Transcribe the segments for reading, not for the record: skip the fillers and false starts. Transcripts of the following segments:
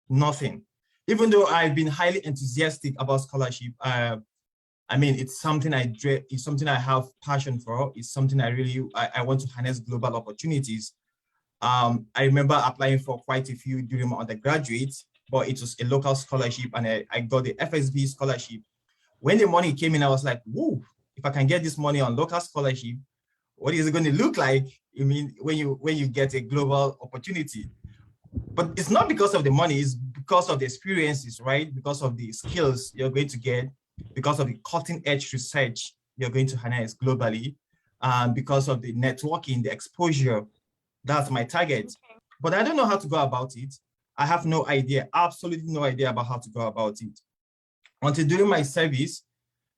nothing. Even though I've been highly enthusiastic about scholarship, I mean, it's something I dread, it's something I have passion for. It's something I want to harness global opportunities. I remember applying for quite a few during my undergraduate, but it was a local scholarship and I got the FSB scholarship. When the money came in, I was like, whoa, if I can get this money on local scholarship, what is it going to look like? I mean, when you get a global opportunity. But it's not because of the money, it's because of the experiences, right? Because of the skills you're going to get, because of the cutting edge research you're going to harness globally, because of the networking, the exposure. That's my target. Okay. But I don't know how to go about it. I have no idea, absolutely no idea about how to go about it. Until during my service,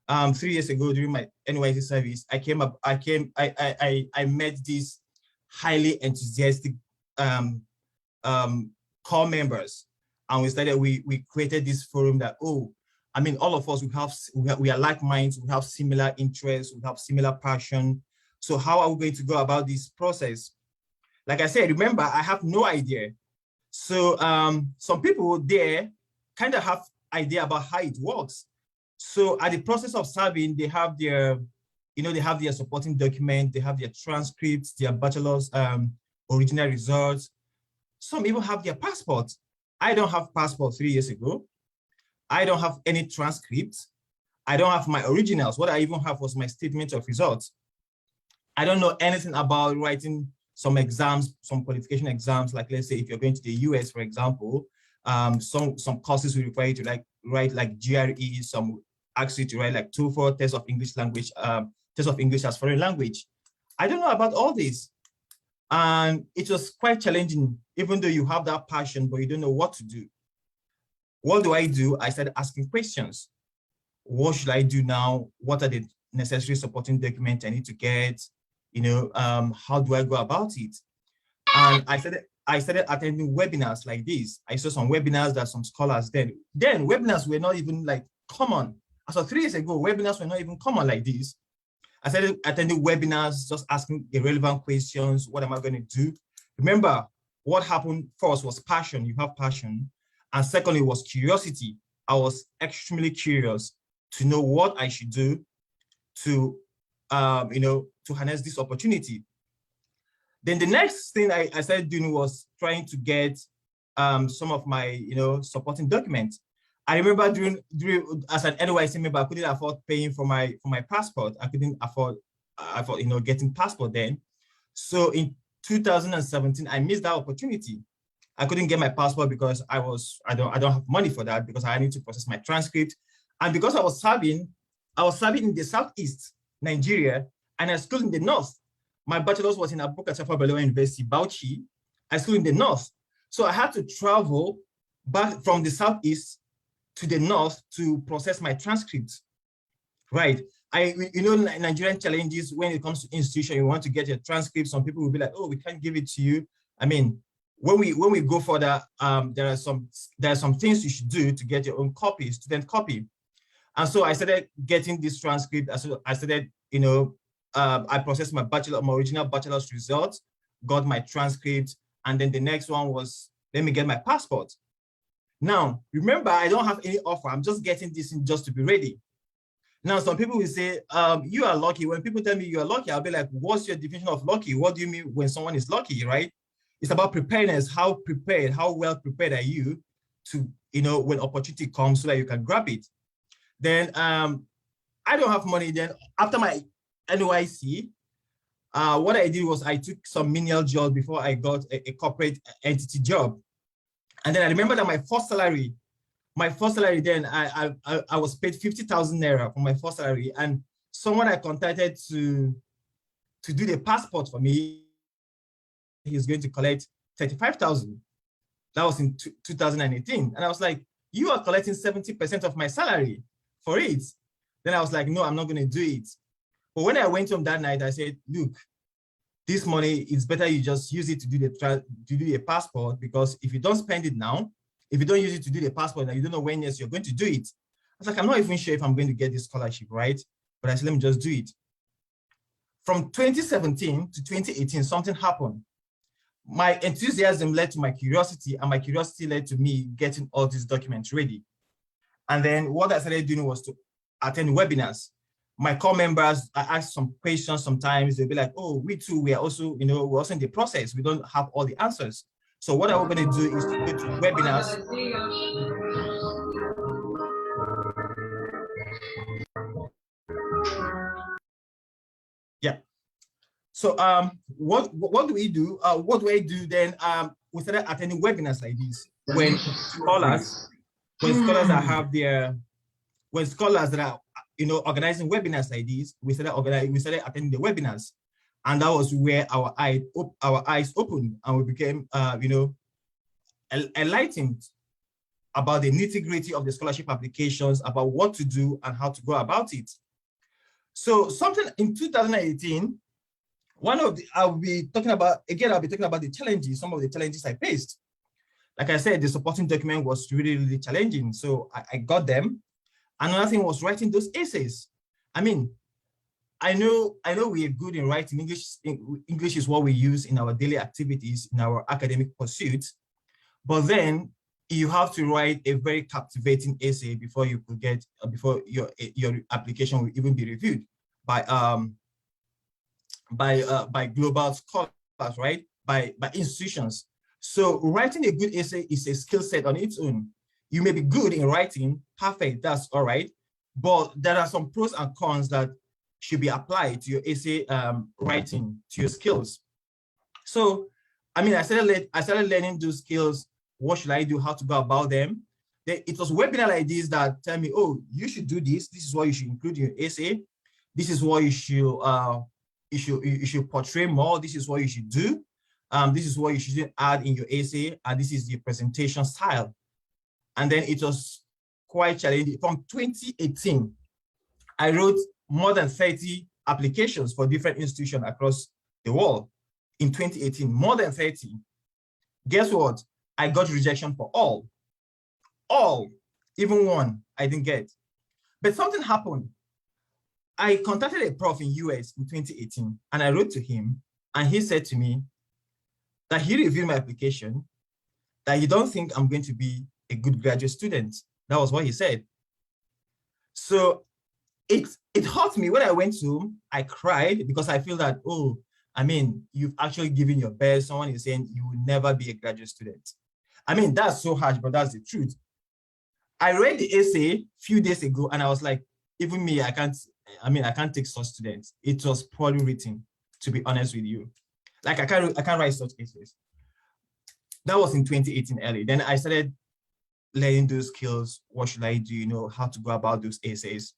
3 years ago, during my NYC service, I met these highly enthusiastic core members, and we created this forum that, oh, I mean, all of us, we are like minds, we have similar interests, we have similar passion. So how are we going to go about this process? Like I said, remember, I have no idea. So some people there kind of have idea about how it works. So at the process of serving, they have their, they have their supporting document, they have their transcripts, their bachelor's original results. Some even have their passports. I don't have passport 3 years ago. I don't have any transcripts. I don't have my originals. What I even have was my statement of results. I don't know anything about writing some exams, some qualification exams, like let's say if you're going to the US, for example, some courses will require you to write like GRE, some ask you to write like TOEFL, test of English language, test of English as foreign language. I don't know about all this. And it was quite challenging, even though you have that passion, but you don't know what to do. What do? I started asking questions. What should I do now? What are the necessary supporting documents I need to get? How do I go about it? And I started attending webinars like this. I saw some webinars that some scholars then webinars were not even like common. As of 3 years ago, webinars were not even common like this. I started attending webinars, just asking irrelevant questions. What am I going to do? Remember, what happened first was passion. You have passion. And secondly, was curiosity. I was extremely curious to know what I should do to, to harness this opportunity. Then the next thing I started doing was trying to get some of my, supporting documents. I remember during as an NYC member, I couldn't afford paying for my passport. I couldn't afford getting passport then. So in 2017, I missed that opportunity. I couldn't get my passport because I don't have money for that, because I need to process my transcript. And because I was serving in the Southeast, Nigeria, and I schooled in the North. My bachelor's was in Abuka Tafawa Balewa University, Bauchi. I schooled in the North. So I had to travel back from the Southeast to the North to process my transcripts, right? Nigerian challenges when it comes to institution, you want to get your transcript, some people will be like, oh, we can't give it to you. I mean, when we go further, there are some things you should do to get your own copy, student copy. And so I started getting this transcript. I started, I processed my original bachelor's results, got my transcript, and then the next one was, let me get my passport. Now, remember, I don't have any offer. I'm just getting this in just to be ready. Now, some people will say, you are lucky. When people tell me you are lucky, I'll be like, what's your definition of lucky? What do you mean when someone is lucky, right? It's about preparedness. How well prepared are you to, when opportunity comes so that you can grab it? Then I don't have money. Then after my NYC, what I did was I took some menial jobs before I got a corporate entity job. And then I remember that my first salary then, I was paid 50,000 naira for my first salary. And someone I contacted to do the passport for me, he's going to collect 35,000. That was in 2018. And I was like, you are collecting 70% of my salary for it. Then I was like, no, I'm not going to do it. But when I went home that night, I said, look, this money, it's better you just use it to do a passport, because if you don't spend it now, if you don't use it to do the passport, and you don't know when else you're going to do it. I was like, I'm not even sure if I'm going to get this scholarship, right? But I said, let me just do it. From 2017 to 2018, something happened. my enthusiasm led to my curiosity, and my curiosity led to me getting all these documents ready. And then what I started doing was to attend webinars. My core members, I asked some questions sometimes, they'll be like, oh, we too, we are also, we're also in the process. We don't have all the answers. So what I'm going to do is to go to webinars. Yeah. So what do we do? What do I do then? We started attending webinars like this when scholars that have their, when scholars that are organizing webinars like this, we started attending the webinars, and that was where our eyes opened, and we became enlightened about the nitty-gritty of the scholarship applications, about what to do and how to go about it. So something in 2018, I'll be talking about the challenges, some of the challenges I faced. Like I said, the supporting document was really, really challenging. So I got them. Another thing was writing those essays. I mean, I know we are good in writing English. English is what we use in our daily activities, in our academic pursuits. But then you have to write a very captivating essay before you could get, before your application will even be reviewed by global scholars, right? By institutions. So writing a good essay is a skill set on its own. You may be good in writing, perfect, that's all right. But there are some pros and cons that should be applied to your essay writing, to your skills. So, I mean, I started learning those skills. What should I do? How to go about them? It was webinar like this that tell me, oh, you should do this. This is what you should include in your essay. This is what you should portray more. This is what you should do. This is what you should add in your essay. And this is the presentation style. And then it was quite challenging. From 2018, I wrote more than 30 applications for different institutions across the world. In 2018, more than 30. Guess what? I got rejection for all. Even one I didn't get. But something happened. I contacted a prof in US in 2018, and I wrote to him, and he said to me that he reviewed my application, that he don't think I'm going to be a good graduate student. That was what he said. So it hurt me. When I went home, I cried because I feel that, oh, I mean, you've actually given your best. Someone is saying you will never be a graduate student. I mean, that's so harsh, but that's the truth. I read the essay a few days ago, and I was like, even me, I can't take such students. It was poorly written, to be honest with you. Like I can't write such essays. That was in 2018 early. Then I started learning those skills. What should I do? How to go about those essays.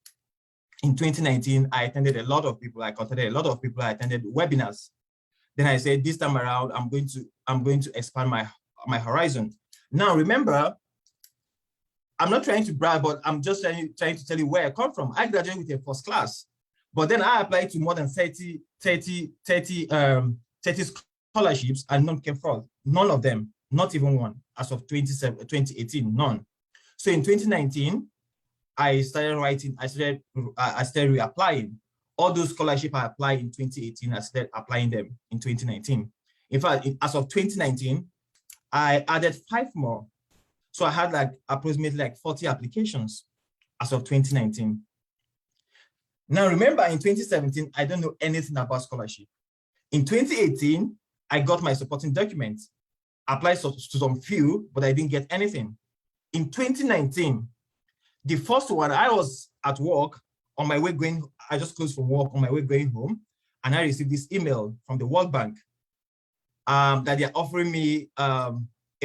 In 2019, I attended a lot of people. I contacted a lot of people. I attended webinars. Then I said, this time around, I'm going to expand my horizon. Now, remember, I'm not trying to brag, but I'm just trying to tell you where I come from. I graduated with a first class, but then I applied to more than 30 scholarships, and none came forth. None of them, not even one, as of 2018, none. So in 2019, I started reapplying. All those scholarships I applied in 2018, I started applying them in 2019. In fact, as of 2019, I added 5 more. So I had approximately 40 applications as of 2019. Now remember, in 2017, I don't know anything about scholarship. In 2018, I got my supporting documents, applied to some few, but I didn't get anything. In 2019, the first one, I was at work on my way going, I just closed from work on my way going home, and I received this email from the World Bank that they're offering me a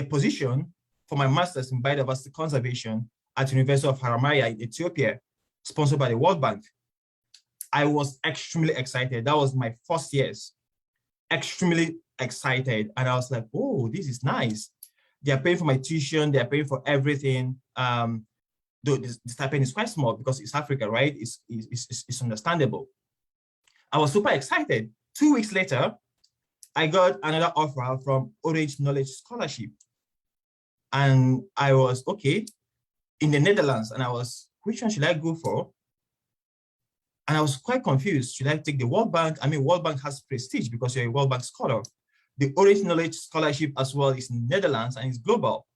position for my master's in biodiversity conservation at University of Haramaya in Ethiopia, sponsored by the World Bank. I was extremely excited. That was my first years, extremely excited. And I was like, oh, this is nice. They're paying for my tuition, they're paying for everything. Though the stipend is quite small because it's Africa, right? It's understandable. I was super excited. 2 weeks later, I got another offer from Orange Knowledge Scholarship. And I was, okay, in the Netherlands. And I was, which one should I go for? And I was quite confused. Should I take the World Bank? I mean, World Bank has prestige because you're a World Bank scholar. The Orange Knowledge Scholarship as well is in Netherlands and it's global.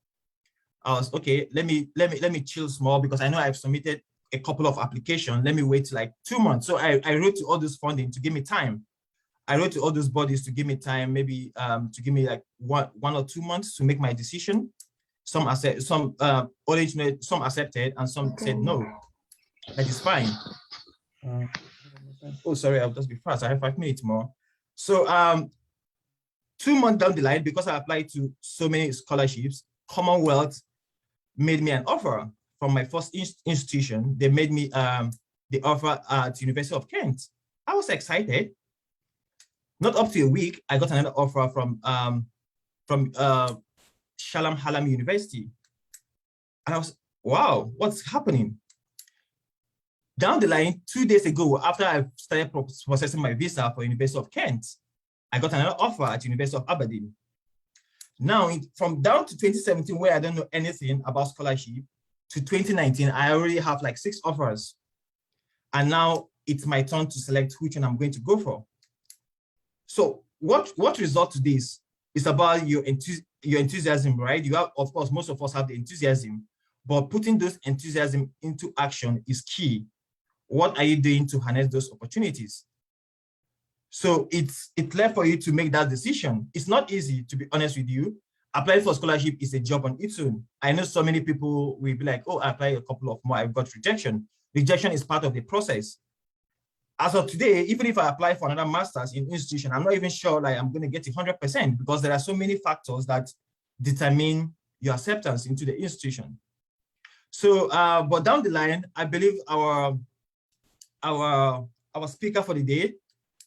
I was okay. Let me chill small because I know I've submitted a couple of applications. Let me wait like 2 months. So I wrote to all this funding to give me time. I wrote to all those bodies to give me time, maybe to give me like one or 2 months to make my decision. Some accept, some accepted, and some said no. That is fine. Oh, sorry, I'll just be fast. I have 5 minutes more. So 2 months down the line, because I applied to so many scholarships, Commonwealth made me an offer from my first institution. They made me the offer at University of Kent. I was excited. Not up to a week, I got another offer from Shalom Hallam University. And I was, wow, what's happening? Down the line, 2 days ago, after I started processing my visa for University of Kent, I got another offer at University of Aberdeen. Now, from down to 2017, where I don't know anything about scholarship, to 2019, I already have like 6 offers. And now it's my turn to select which one I'm going to go for. So what results to this is about your enthusiasm, right? You have, of course, most of us have the enthusiasm, but putting those enthusiasm into action is key. What are you doing to harness those opportunities? So it's left for you to make that decision. It's not easy, to be honest with you. Applying for scholarship is a job on its own. I know so many people will be like, oh, I applied a couple of more, I've got rejection. Rejection is part of the process. As of today, even if I apply for another master's in institution, I'm not even sure like I'm going to get 100% because there are so many factors that determine your acceptance into the institution. So, but down the line, I believe our speaker for the day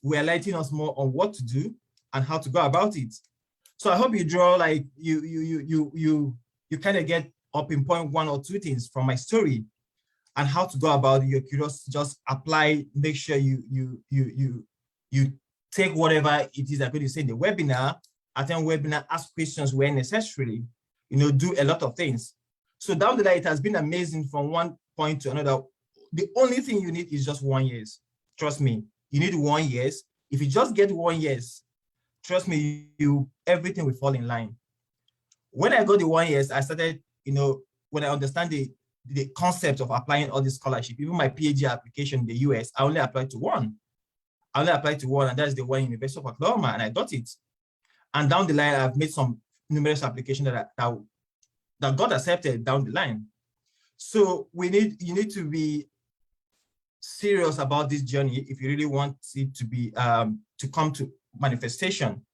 will enlighten us more on what to do and how to go about it. So I hope you draw like you kind of get up in point 1 or 2 things from my story and how to go about it. You're curious, just apply, make sure you take whatever it is I'm going to say in the webinar, attend webinar, ask questions where necessary, do a lot of things. So down the line, it has been amazing from one point to another. The only thing you need is just 1 year. Trust me, you need 1 year. If you just get 1 year, trust me, everything will fall in line. When I got the 1 year, I started, when I understand the concept of applying all this scholarship, even my PhD application in the US, I only applied to one. And that's the one University of Oklahoma, and I got it. And down the line, I've made some numerous applications that got accepted down the line. So you need to be serious about this journey if you really want it to be to come to manifestation.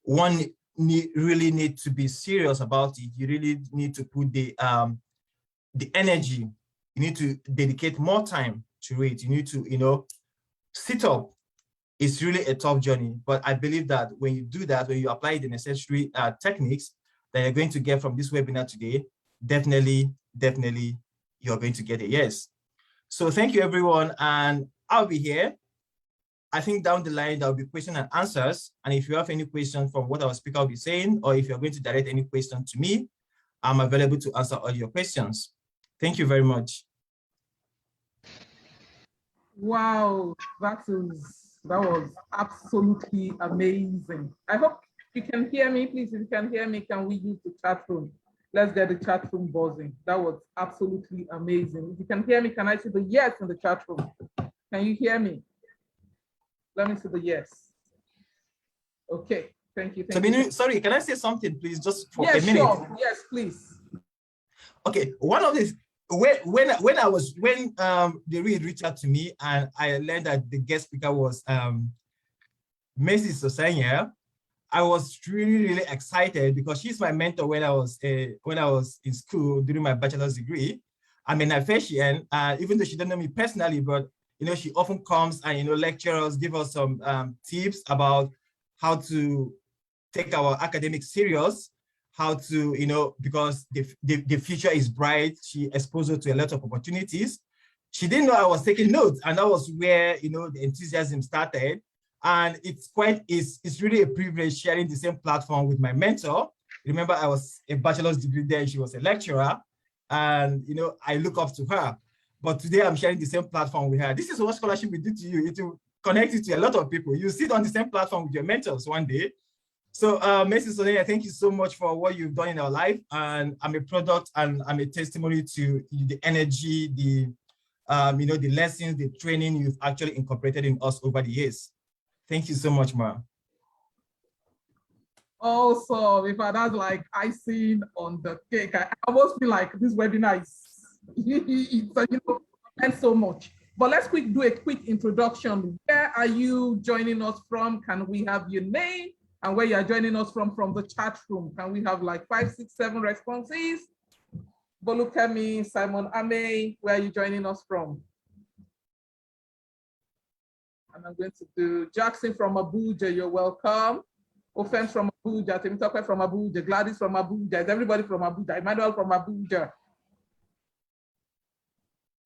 One really need to be serious about it. You really need to put the energy. You need to dedicate more time to it. You need to sit up. It's really a tough journey, but I believe that when you do that, when you apply the necessary techniques that you're going to get from this webinar today, definitely you're going to get a yes. So thank you, everyone, and I'll be here. I think down the line, there'll be questions and answers. And if you have any questions from what our speaker will be saying, or if you're going to direct any question to me, I'm available to answer all your questions. Thank you very much. Wow, that was absolutely amazing. I hope you can hear me. Please, if you can hear me, can we use the chat room? Let's get the chat room buzzing. That was absolutely amazing. If you can hear me, can I see the yes in the chat room? Can you hear me? Let me see the yes. Okay, thank you. Sorry, can I say something, please, just for a minute? Sure. Yes, please. Okay, one of these, when they really reached out to me and I learned that the guest speaker was Mrs. Sosanya, I was really excited because she's my mentor when I was in school during my bachelor's degree. I'm in her first year, and even though she doesn't know me personally, but she often comes and lectures, give us some tips about how to take our academics serious, how to because the future is bright. She exposed her to a lot of opportunities. She didn't know I was taking notes, and that was where the enthusiasm started. And it's really a privilege sharing the same platform with my mentor. Remember, I was a bachelor's degree there, she was a lecturer, and I look up to her. But today I'm sharing the same platform with her. This is what scholarship will do to you. It will connect you to a lot of people. You sit on the same platform with your mentors one day, So, Mrs. Sosanya, thank you so much for what you've done in our life. And I'm a product and I'm a testimony to the energy, the the lessons, the training you've actually incorporated in us over the years. Thank you so much, Ma. Also, if that's like icing on the cake, I almost feel like this webinar is and so much. But let's do a quick introduction. Where are you joining us from? Can we have your name and where you are joining us from the chat room? Can we have like 5, 6, 7 responses? Bolukemi, Simon Ame, where are you joining us from? And I'm going to do Jackson from Abuja, you're welcome. Offense from Abuja, Temitope from Abuja, Gladys from Abuja, is everybody from Abuja, Emmanuel from Abuja.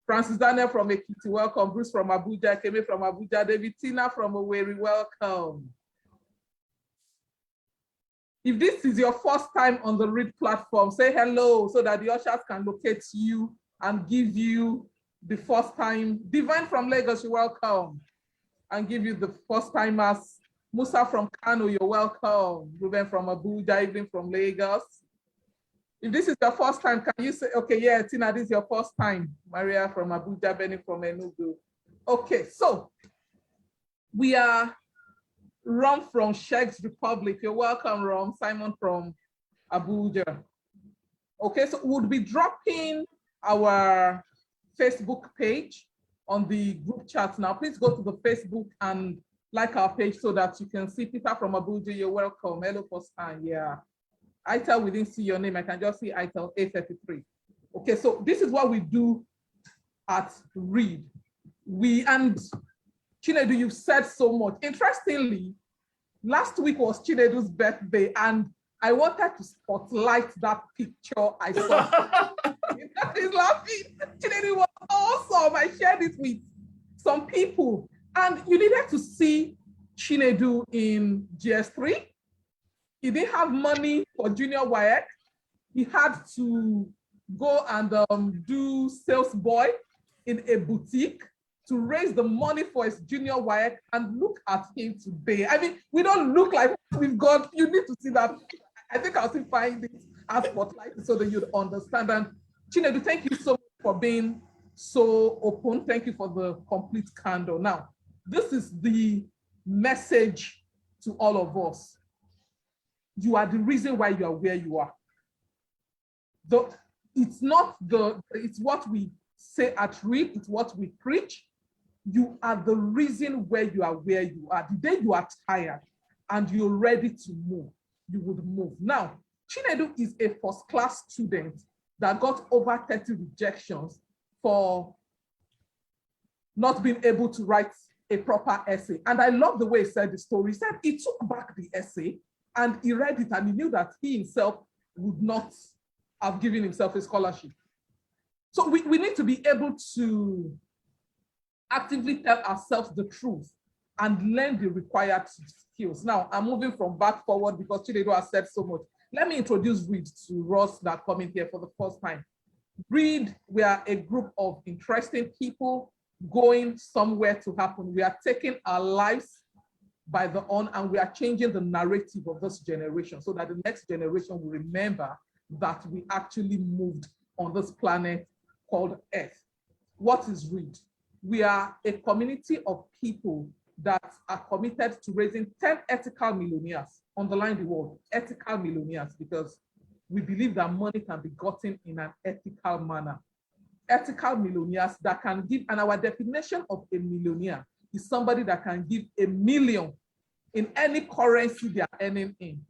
Francis Daniel from Ekiti, welcome. Bruce from Abuja, Kemi from Abuja, David Tina from Owerri, welcome. If this is your first time on the Read platform, say hello so that the ushers can locate you and give you the first time. Divine from Lagos, you're welcome. And give you the first timers. Musa from Kano, you're welcome. Ruben from Abuja, Evelyn from Lagos. If this is your first time, can you say, okay, yeah, Tina, this is your first time. Maria from Abuja, Benny from Enugu. Okay, so we are Rom from Czech Republic. You're welcome, Rom. Simon from Abuja. Okay, so we'll be dropping our Facebook page on the group chat now. Please go to the Facebook and like our page so that you can see Peter from Abuja. You're welcome. Hello, first time. Yeah. Itel, we didn't see your name. I can just see Itel A33. Okay, so this is what we do at Read. And Chinedu, you've said so much. Interestingly, last week was Chinedu's birthday, and I wanted to spotlight that picture I saw. He's laughing. Chinedu was awesome. I shared it with some people, and you needed to see Chinedu in GS3. He didn't have money for junior WAEC. He had to go and do sales boy in a boutique to raise the money for his junior WAEC, and look at him today. I mean, we don't look like we've got, you need to see that. I think I'll still find it as spotlight so that you'd understand. And Chinedu, thank you so much for being so open. Thank you for the complete candor. Now, this is the message to all of us. You are the reason why you are where you are. It's what we say at Read, it's what we preach. You are the reason where you are where you are. The day you are tired and you're ready to move, you would move. Now, Chinedu is a first-class student that got over 30 rejections for not being able to write a proper essay. And I love the way he said the story. He said he took back the essay and he read it and he knew that he himself would not have given himself a scholarship. So we need to be able to actively tell ourselves the truth and learn the required skills. Now, I'm moving from back forward because Chinedu has said so much. Let me introduce Read to Ross that are coming here for the first time. Read, we are a group of interesting people going somewhere to happen. We are taking our lives by the horn and we are changing the narrative of this generation so that the next generation will remember that we actually moved on this planet called Earth. What is Read? We are a community of people that are committed to raising 10 ethical millionaires. Underline the word, ethical millionaires, because we believe that money can be gotten in an ethical manner. Ethical millionaires that can give, and our definition of a millionaire is somebody that can give $1 million in any currency they are earning in.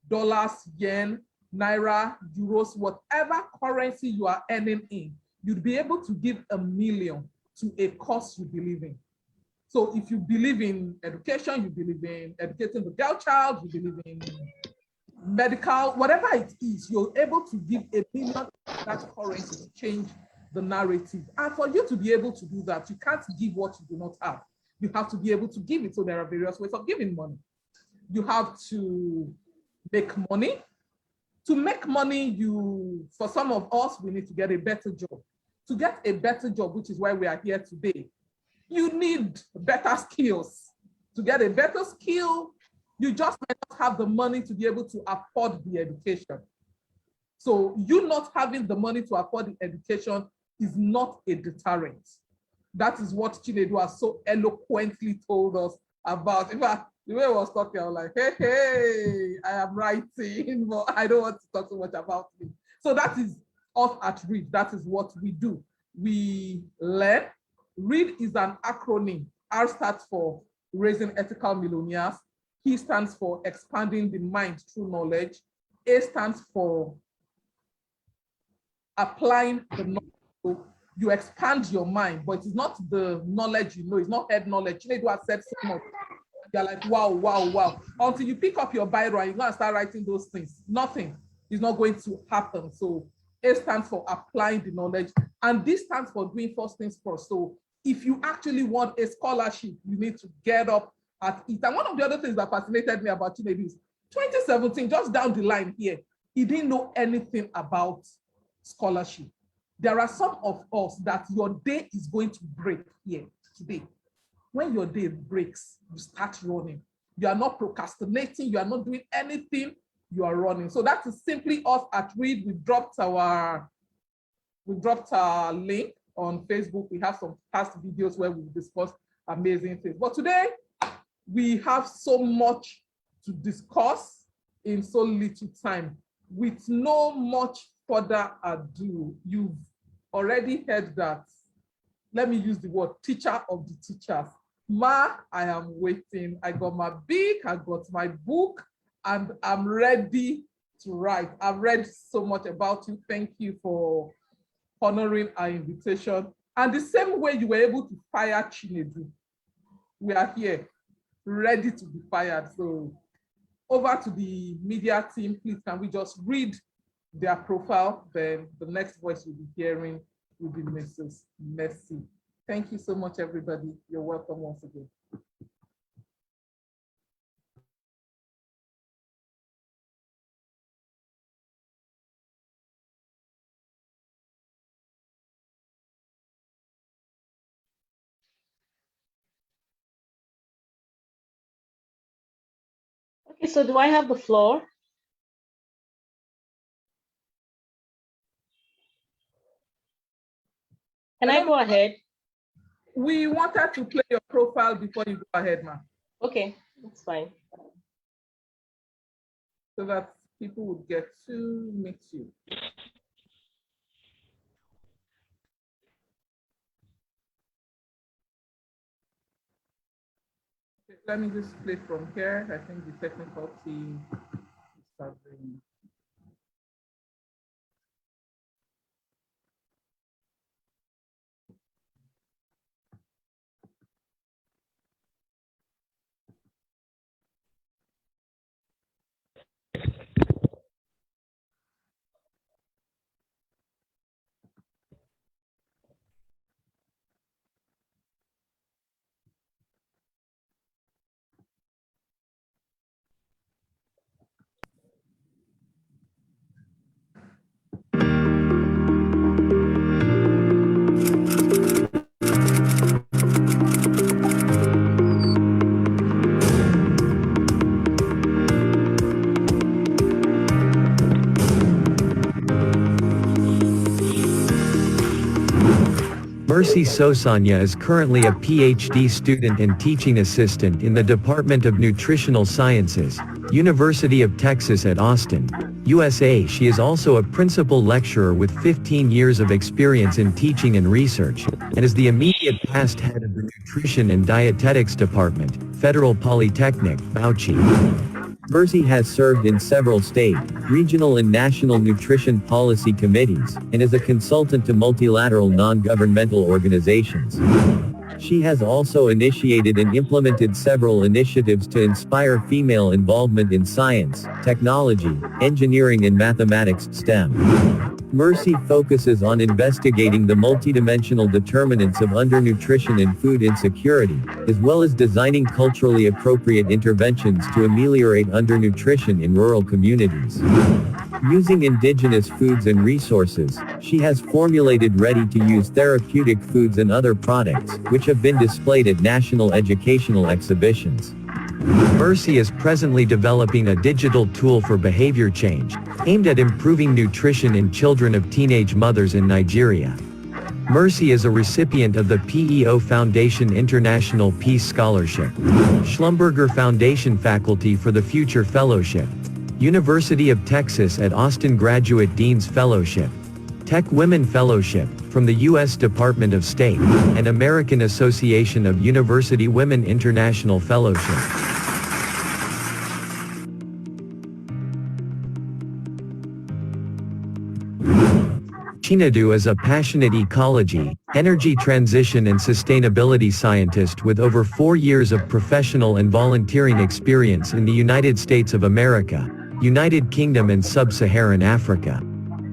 Dollars, yen, naira, euros, whatever currency you are earning in, you'd be able to give $1 million to a cause you believe in. So if you believe in education, you believe in educating the girl child, you believe in medical, whatever it is, you're able to give $1 million that currency to change the narrative. And for you to be able to do that, you can't give what you do not have. You have to be able to give it. So there are various ways of giving money. You have to make money. To make money, for some of us, we need to get a better job. To get a better job, which is why we are here today, you need better skills. To get a better skill, You just might not have the money to be able to afford the education. So you not having the money to afford the education is not a deterrent. That is what Chinedu has so eloquently told us about. In fact, the way I was talking, I was like, hey, I am writing, but I don't want to talk so much about me. So that is us at READ. That is what we do. We learn. READ is an acronym. R stands for Raising Ethical Millionaires. E stands for Expanding the Mind Through Knowledge. A stands for Applying the knowledge. So you expand your mind, but it's not the knowledge you know. It's not head knowledge. Chinedu has said so much. You're like, wow, wow, wow. Until you pick up your Bible and you're going to start writing those things, nothing is not going to happen. So A stands for applying the knowledge, and this stands for doing first things first. So if you actually want a scholarship, you need to get up at it. And one of the other things that fascinated me about Chinedu is 2017, just down the line here, he didn't know anything about scholarship. There are some of us that your day is going to break here today. When your day breaks, you start running. You are not procrastinating. You are not doing anything. You are running. So that is simply us at READ. We dropped our link on Facebook. We have some past videos where we discussed amazing things. But today, we have so much to discuss in so little time. With no much further ado, you've already heard that. Let me use the word teacher of the teachers. Ma, I am waiting. I got my book, I got my book, and I'm ready to write. I've read so much about you. Thank you for honoring our invitation. And the same way you were able to fire Chinedu, we are here, ready to be fired. So over to the media team, please, can we just read their profile? Then the next voice you'll be hearing will be Mrs. Mercy. Thank you so much, everybody. You're welcome once again. Okay, so do I have the floor? Can I go ahead? We wanted to play your profile before you go ahead, ma'am. Okay, that's fine. So that people would get to meet you. Okay, let me just play from here. I think the technical team is having. Mercy Sosanya is currently a PhD student and teaching assistant in the Department of Nutritional Sciences, University of Texas at Austin, USA. She is also a principal lecturer with 15 years of experience in teaching and research, and is the immediate past head of the Nutrition and Dietetics Department, Federal Polytechnic, Bauchi. Mercy has served in several state, regional and national nutrition policy committees, and is a consultant to multilateral non-governmental organizations. She has also initiated and implemented several initiatives to inspire female involvement in science, technology, engineering and mathematics (STEM). Mercy focuses on investigating the multidimensional determinants of undernutrition and food insecurity, as well as designing culturally appropriate interventions to ameliorate undernutrition in rural communities. Using indigenous foods and resources, she has formulated ready-to-use therapeutic foods and other products, which have been displayed at national educational exhibitions. Mercy is presently developing a digital tool for behavior change, aimed at improving nutrition in children of teenage mothers in Nigeria. Mercy is a recipient of the PEO Foundation International Peace Scholarship, Schlumberger Foundation Faculty for the Future Fellowship, University of Texas at Austin Graduate Dean's Fellowship, Tech Women Fellowship, from the U.S. Department of State, and American Association of University Women International Fellowship. Chinedu is a passionate ecology, energy transition and sustainability scientist with over 4 years of professional and volunteering experience in the United States of America, United Kingdom and Sub-Saharan Africa.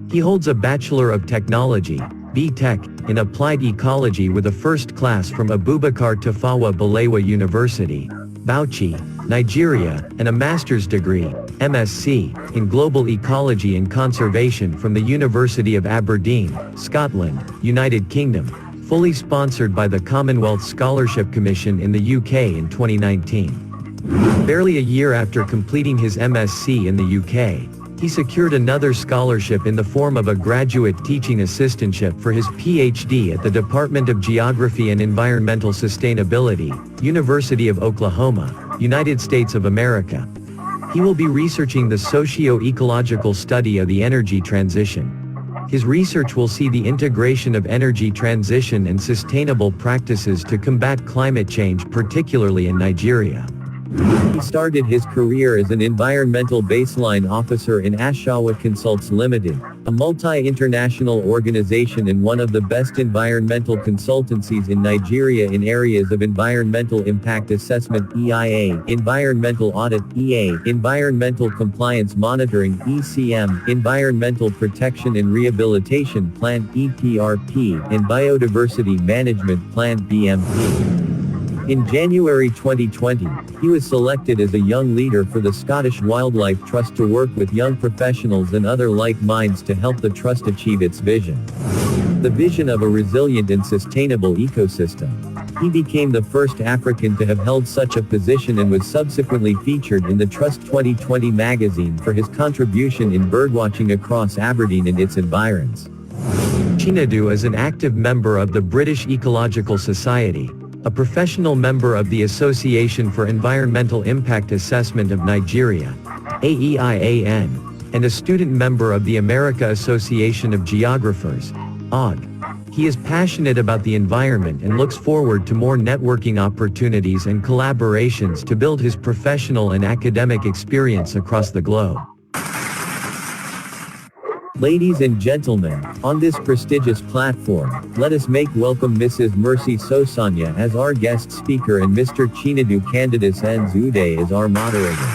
He holds a Bachelor of Technology, B.Tech, in Applied Ecology with a first class from Abubakar Tafawa Balewa University, Bauchi, Nigeria, and a master's degree, MSc, in Global Ecology and Conservation from the University of Aberdeen, Scotland, United Kingdom, fully sponsored by the Commonwealth Scholarship Commission in the UK in 2019. Barely a year after completing his MSc in the UK, he secured another scholarship in the form of a graduate teaching assistantship for his PhD at the Department of Geography and Environmental Sustainability, University of Oklahoma, United States of America. He will be researching the socio-ecological study of the energy transition. His research will see the integration of energy transition and sustainable practices to combat climate change, particularly in Nigeria. He started his career as an environmental baseline officer in Ashawa Consults Limited, a multi-international organization and one of the best environmental consultancies in Nigeria in areas of environmental impact assessment (EIA), environmental audit (EA), environmental compliance monitoring (ECM), environmental protection and rehabilitation plan (EPRP), and biodiversity management plan (BMP). In January 2020, he was selected as a young leader for the Scottish Wildlife Trust to work with young professionals and other like minds to help the trust achieve its vision. The vision of a resilient and sustainable ecosystem. He became the first African to have held such a position and was subsequently featured in the Trust 2020 magazine for his contribution in birdwatching across Aberdeen and its environs. Chinedu is an active member of the British Ecological Society, a professional member of the Association for Environmental Impact Assessment of Nigeria, AEIAN, and a student member of the America Association of Geographers, AUG. He is passionate about the environment and looks forward to more networking opportunities and collaborations to build his professional and academic experience across the globe. Ladies and gentlemen, on this prestigious platform, let us make welcome Mrs. Mercy Sosanya as our guest speaker and Mr. Chinedu Candidus Nsude as our moderator.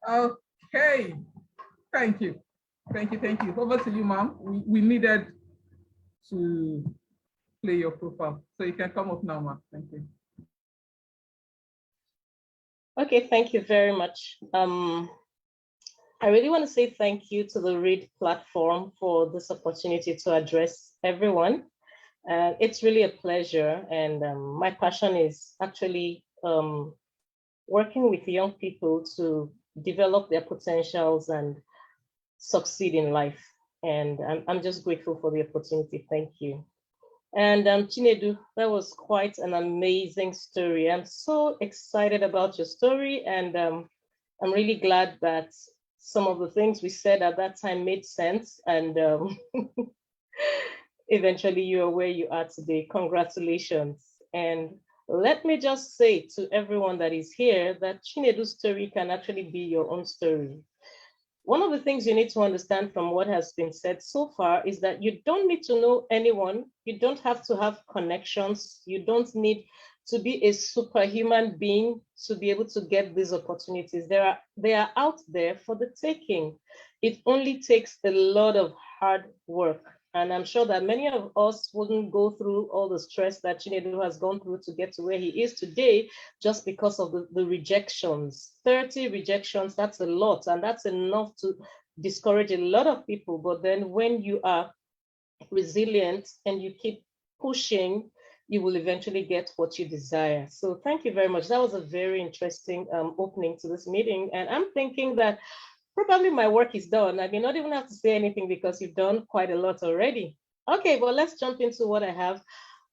Okay, thank you. Thank you. Over to you, ma'am. We needed to play your profile. So you can come up now, ma'am. Thank you. Okay, thank you very much. I really want to say thank you to the READ platform for this opportunity to address everyone. It's really a pleasure, and my passion is actually working with young people to develop their potentials and succeed in life. And I'm just grateful for the opportunity. Thank you. And Chinedu, that was quite an amazing story. I'm so excited about your story, and I'm really glad that some of the things we said at that time made sense, and eventually you are where you are today. Congratulations. And let me just say to everyone that is here that Chinedu's story can actually be your own story. One of the things you need to understand from what has been said so far is that you don't need to know anyone. You don't have to have connections. You don't need to be a superhuman being to be able to get these opportunities. They are out there for the taking. It only takes a lot of hard work. And I'm sure that many of us wouldn't go through all the stress that Chinedu has gone through to get to where he is today just because of the rejections. 30 rejections, that's a lot, and that's enough to discourage a lot of people. But then when you are resilient and you keep pushing, you will eventually get what you desire. So thank you very much. That was a very interesting opening to this meeting. And I'm thinking that probably my work is done. I may not even have to say anything because you've done quite a lot already. Okay, well, let's jump into what I have.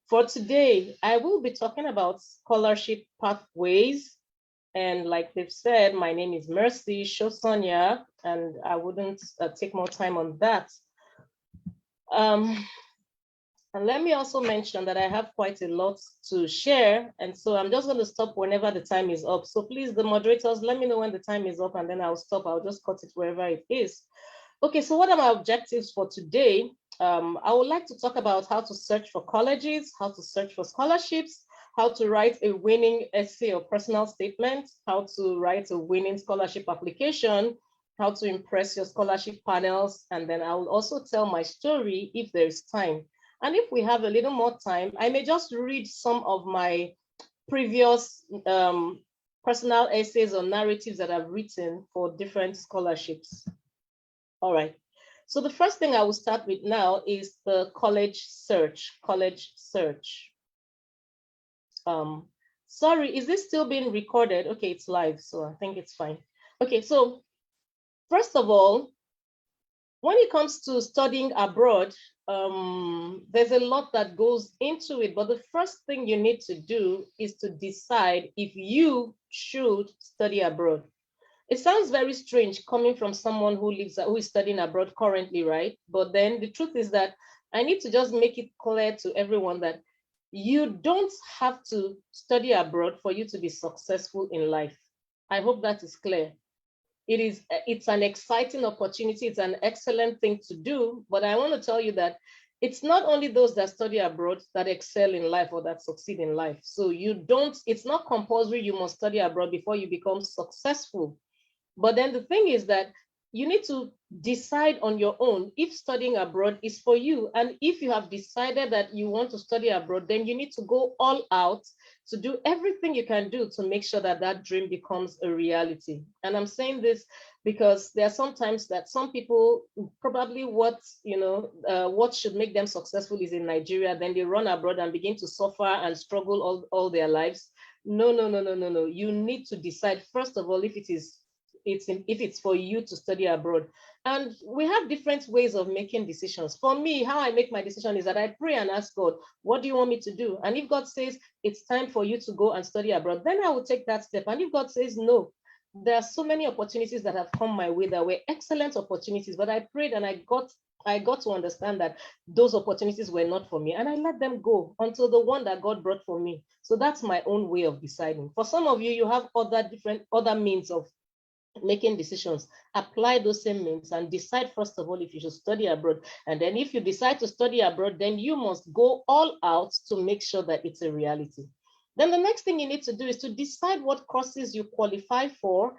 For today, I will be talking about scholarship pathways. And like they've said, my name is Mercy Sosanya, and I wouldn't take more time on that. And let me also mention that I have quite a lot to share. And so I'm just going to stop whenever the time is up. So please, the moderators, let me know when the time is up and then I'll stop. I'll just cut it wherever it is. Okay, so what are my objectives for today? I would like to talk about how to search for colleges, how to search for scholarships, how to write a winning essay or personal statement, how to write a winning scholarship application, how to impress your scholarship panels, and then I will also tell my story if there is time. And if we have a little more time, I may just read some of my previous personal essays or narratives that I've written for different scholarships. All right. So the first thing I will start with now is the college search. Sorry, is this still being recorded? Okay, it's live, so I think it's fine. Okay, so first of all, when it comes to studying abroad, there's a lot that goes into it, but the first thing you need to do is to decide if you should study abroad. It sounds very strange coming from someone who is studying abroad currently, right? But then the truth is that I need to just make it clear to everyone that you don't have to study abroad for you to be successful in life. I hope that is clear. It's an exciting opportunity. It's an excellent thing to do, but I want to tell you that it's not only those that study abroad that excel in life or that succeed in life. So it's not compulsory you must study abroad before you become successful. But then the thing is that you need to decide on your own if studying abroad is for you. And if you have decided that you want to study abroad, then you need to go all out to do everything you can do to make sure that that dream becomes a reality. And I'm saying this because there are sometimes that some people probably what should make them successful is in Nigeria, then they run abroad and begin to suffer and struggle all their lives. No. You need to decide, first of all, if it's for you to study abroad. And we have different ways of making decisions. For me, how I make my decision is that I pray and ask God, what do you want me to do? And if God says it's time for you to go and study abroad, then I will take that step. And if God says no, there are so many opportunities that have come my way that were excellent opportunities, but I prayed and I got to understand that those opportunities were not for me, and I let them go until the one that God brought for me. So that's my own way of deciding. For some of you, you have other means of making decisions. Apply those same means and decide, first of all, if you should study abroad. And then if you decide to study abroad, then you must go all out to make sure that it's a reality. Then the next thing you need to do is to decide what courses you qualify for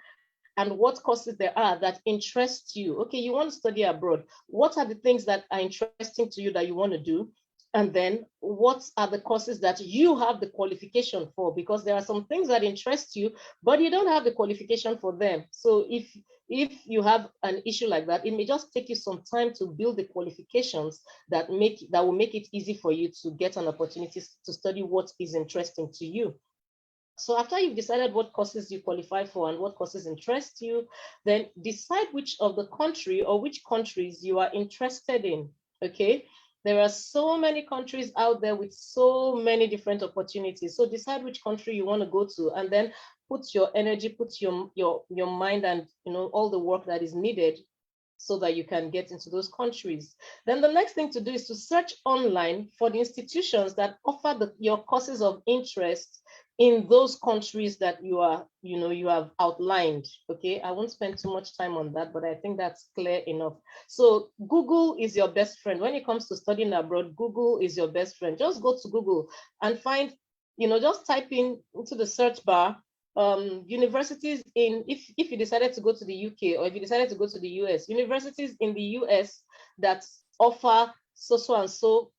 and what courses there are that interest you. Okay, you want to study abroad. What are the things that are interesting to you that you want to do? And then what are the courses that you have the qualification for? Because there are some things that interest you, but you don't have the qualification for them. So if you have an issue like that, it may just take you some time to build the qualifications that will make it easy for you to get an opportunity to study what is interesting to you. So after you've decided what courses you qualify for and what courses interest you, then decide which of the country or which countries you are interested in, okay? There are so many countries out there with so many different opportunities. So decide which country you want to go to, and then put your energy, put your mind and all the work that is needed so that you can get into those countries. Then the next thing to do is to search online for the institutions that offer your courses of interest in those countries that you have outlined. Okay, I won't spend too much time on that, but I think that's clear enough. So Google is your best friend. When it comes to studying abroad, Google is your best friend. Just go to Google and find, just type into the search bar, universities if you decided to go to the UK or if you decided to go to the US, universities in the US that offer so and so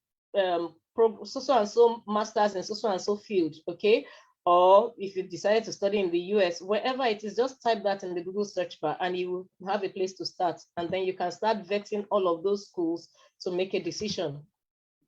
masters in so and so field, okay? Or if you decided to study in the US, wherever it is, just type that in the Google search bar and you will have a place to start. And then you can start vetting all of those schools to make a decision.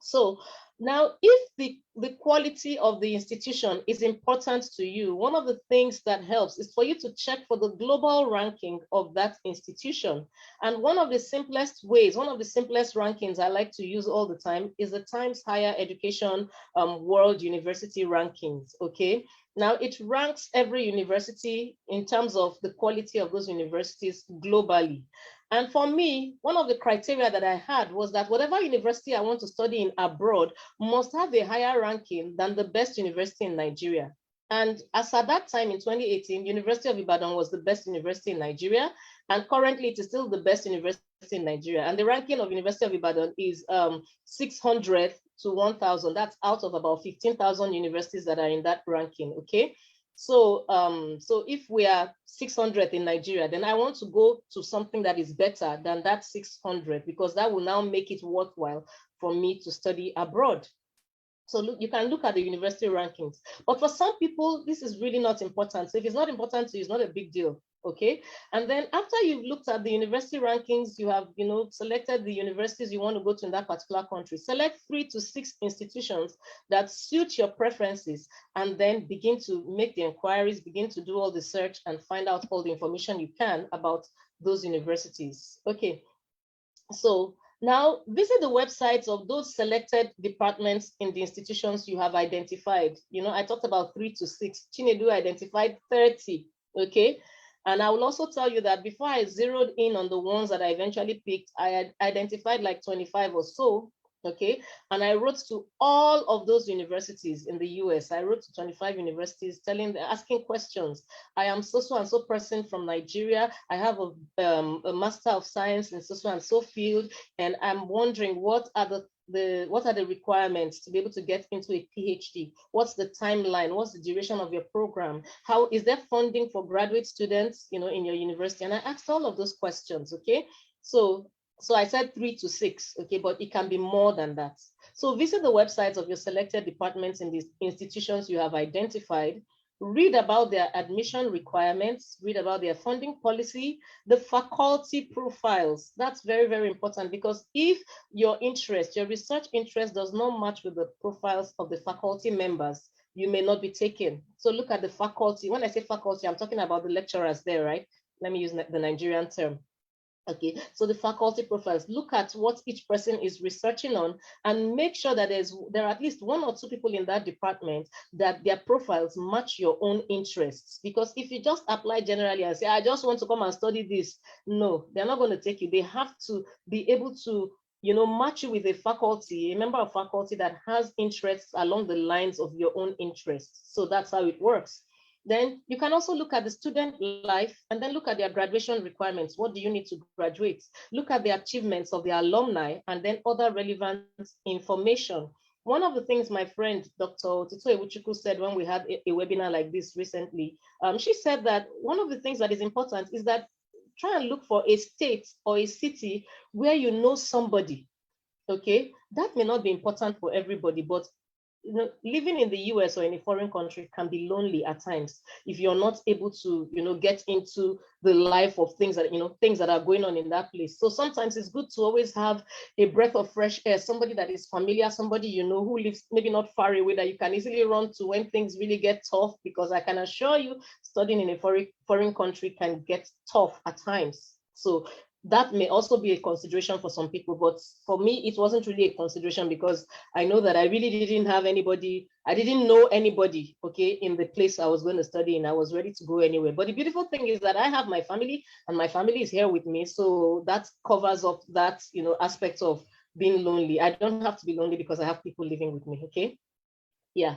So Now, if the quality of the institution is important to you, one of the things that helps is for you to check for the global ranking of that institution. And one of the simplest ways, one of the simplest rankings I like to use all the time is the Times Higher Education World University Rankings, okay? Now, it ranks every university in terms of the quality of those universities globally. And for me, one of the criteria that I had was that whatever university I want to study in abroad must have a higher ranking than the best university in Nigeria. And as at that time in 2018, University of Ibadan was the best university in Nigeria. And currently it is still the best university in Nigeria. And the ranking of University of Ibadan is 600 to 1,000. That's out of about 15,000 universities that are in that ranking, okay? So, so if we are 600 in Nigeria, then I want to go to something that is better than that 600, because that will now make it worthwhile for me to study abroad. So look, you can look at the university rankings, but for some people, this is really not important. So if it's not important to you, it's not a big deal, okay? And then after you've looked at the university rankings, you have, selected the universities you want to go to in that particular country. Select 3 to 6 institutions that suit your preferences, and then begin to make the inquiries, begin to do all the search and find out all the information you can about those universities, okay? So now visit the websites of those selected departments in the institutions you have identified. I talked about 3 to 6. Chinedu identified 30, okay? And I will also tell you that before I zeroed in on the ones that I eventually picked, I had identified like 25 or so, okay? And I wrote to all of those universities in the US. I wrote to 25 universities asking questions. I am so and so person from Nigeria. I have a Master of Science in so and so field, and I'm wondering what are the requirements to be able to get into a PhD? What's the timeline? What's the duration of your program? How is there funding for graduate students, in your university? And I asked all of those questions, okay? So I said 3 to 6, okay, but it can be more than that. So visit the websites of your selected departments in these institutions you have identified. Read about their admission requirements, read about their funding policy, the faculty profiles. That's very, very important, because if your research interest does not match with the profiles of the faculty members, you may not be taken. So look at the faculty. When I say faculty, I'm talking about the lecturers there, right? Let me use the Nigerian term. Okay, so the faculty profiles, look at what each person is researching on, and make sure that there are at least 1 or 2 people in that department that their profiles match your own interests. Because if you just apply generally and say, I just want to come and study this, no, they're not going to take you. They have to be able to match you with a member of faculty that has interests along the lines of your own interests. So that's how it works. Then you can also look at the student life, and then look at their graduation requirements. What do you need to graduate? Look at the achievements of the alumni, and then other relevant information. One of the things my friend, Dr. Tito Ewuchukwu, said when we had a webinar like this recently, she said that one of the things that is important is that try and look for a state or a city where you know somebody, okay? That may not be important for everybody, but living in the US or in a foreign country can be lonely at times if you're not able to, get into the life of things that are going on in that place. So sometimes it's good to always have a breath of fresh air, somebody that is familiar, somebody who lives maybe not far away, that you can easily run to when things really get tough, because I can assure you studying in a foreign country can get tough at times. So that may also be a consideration for some people, but for me, it wasn't really a consideration, because I know that I really didn't have anybody, I didn't know anybody, okay, in the place I was going to study, and I was ready to go anywhere. But the beautiful thing is that I have my family, and my family is here with me, so that covers up that, aspect of being lonely. I don't have to be lonely because I have people living with me, okay? Yeah.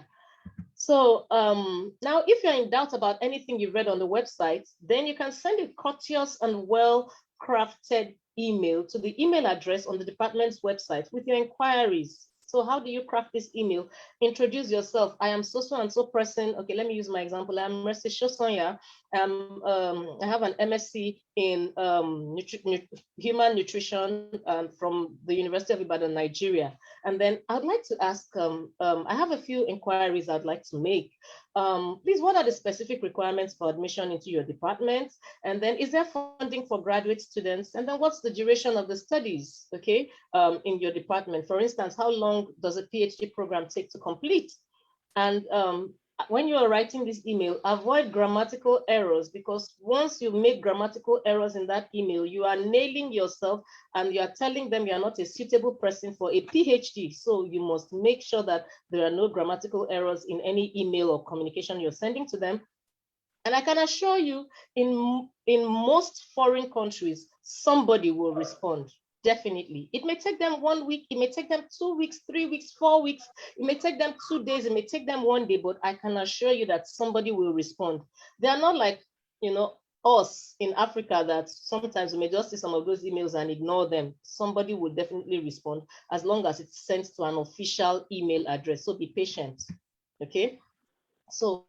So now, if you're in doubt about anything you read on the website, then you can send a courteous and well-crafted email to the email address on the department's website with your inquiries. So how do you craft this email? Introduce yourself. I am so and so person. Okay, let me use my example. I'm Sosanya. I have an MSc in human nutrition from the University of Ibadan, Nigeria. And then I'd like to ask, I have a few inquiries I'd like to make. Please, what are the specific requirements for admission into your department? And then is there funding for graduate students? And then what's the duration of the studies, okay, in your department? For instance, how long does a PhD program take to complete? And when you are writing this email, avoid grammatical errors, because once you make grammatical errors in that email, you are nailing yourself and you are telling them you are not a suitable person for a PhD. So you must make sure that there are no grammatical errors in any email or communication you're sending to them. And I can assure you, in most foreign countries, somebody will respond. Definitely. It may take them 1 week, it may take them 2 weeks, 3 weeks, 4 weeks, it may take them 2 days, it may take them 1 day, but I can assure you that somebody will respond. They are not like, us in Africa that sometimes we may just see some of those emails and ignore them. Somebody will definitely respond as long as it's sent to an official email address. So be patient, okay? So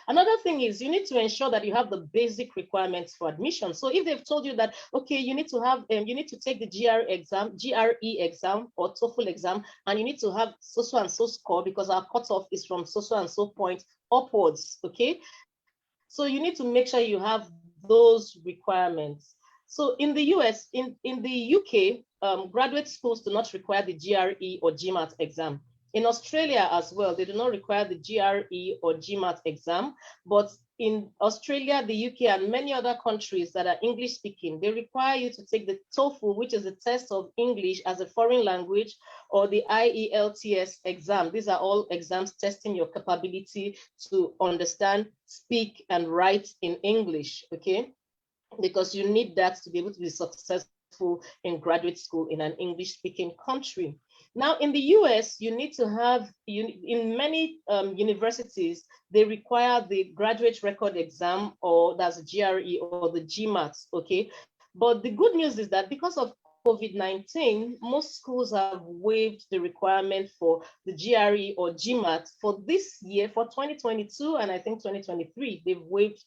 another thing is you need to ensure that you have the basic requirements for admission. So if they've told you that, okay, you need to have, you need to take the GRE exam or TOEFL exam, and you need to have so and so score because our cutoff is from so and so point upwards, okay? So you need to make sure you have those requirements. So in the US, in the UK, graduate schools do not require the GRE or GMAT exam. In Australia as well, they do not require the GRE or GMAT exam, but in Australia, the UK, and many other countries that are English speaking, they require you to take the TOEFL, which is a test of English as a foreign language, or the IELTS exam. These are all exams testing your capability to understand, speak, and write in English, okay? Because you need that to be able to be successful in graduate school in an English-speaking country. Now, in the US, you need to have, in many universities, they require the graduate record exam, or that's a GRE or the GMAT, okay? But the good news is that because of COVID-19, most schools have waived the requirement for the GRE or GMAT for this year, for 2022, and I think 2023, they've waived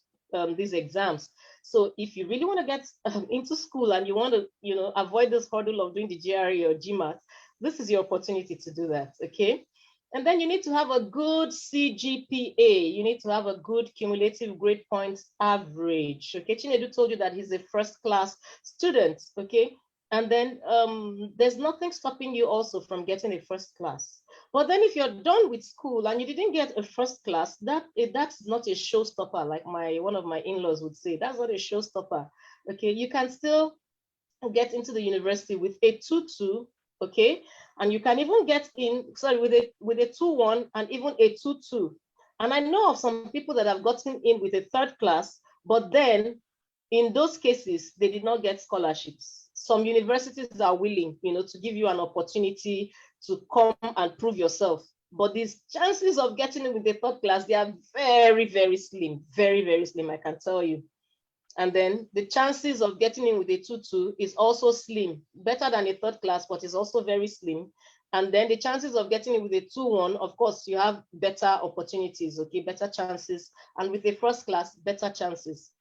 these exams. So if you really want to get into school and you want to, avoid this hurdle of doing the GRE or GMAT, this is your opportunity to do that, okay? And then you need to have a good CGPA. You need to have a good cumulative grade points average, okay? Chinedu told you that he's a first-class student, okay? And then there's nothing stopping you also from getting a first class. But then if you're done with school and you didn't get a first class, that's not a showstopper, like one of my in-laws would say. That's not a showstopper, okay? You can still get into the university with a 2-2, okay? And you can even get in, with a 2-1 and even a 2-2. And I know of some people that have gotten in with a third class, but then in those cases, they did not get scholarships. Some universities are willing, to give you an opportunity to come and prove yourself. But these chances of getting in with the third class, they are very, very slim, very, very slim, I can tell you. And then the chances of getting in with a 2-2 is also slim, better than a third class, but is also very slim. And then the chances of getting in with a 2-1, of course, you have better opportunities, okay, better chances. And with a first class, better chances.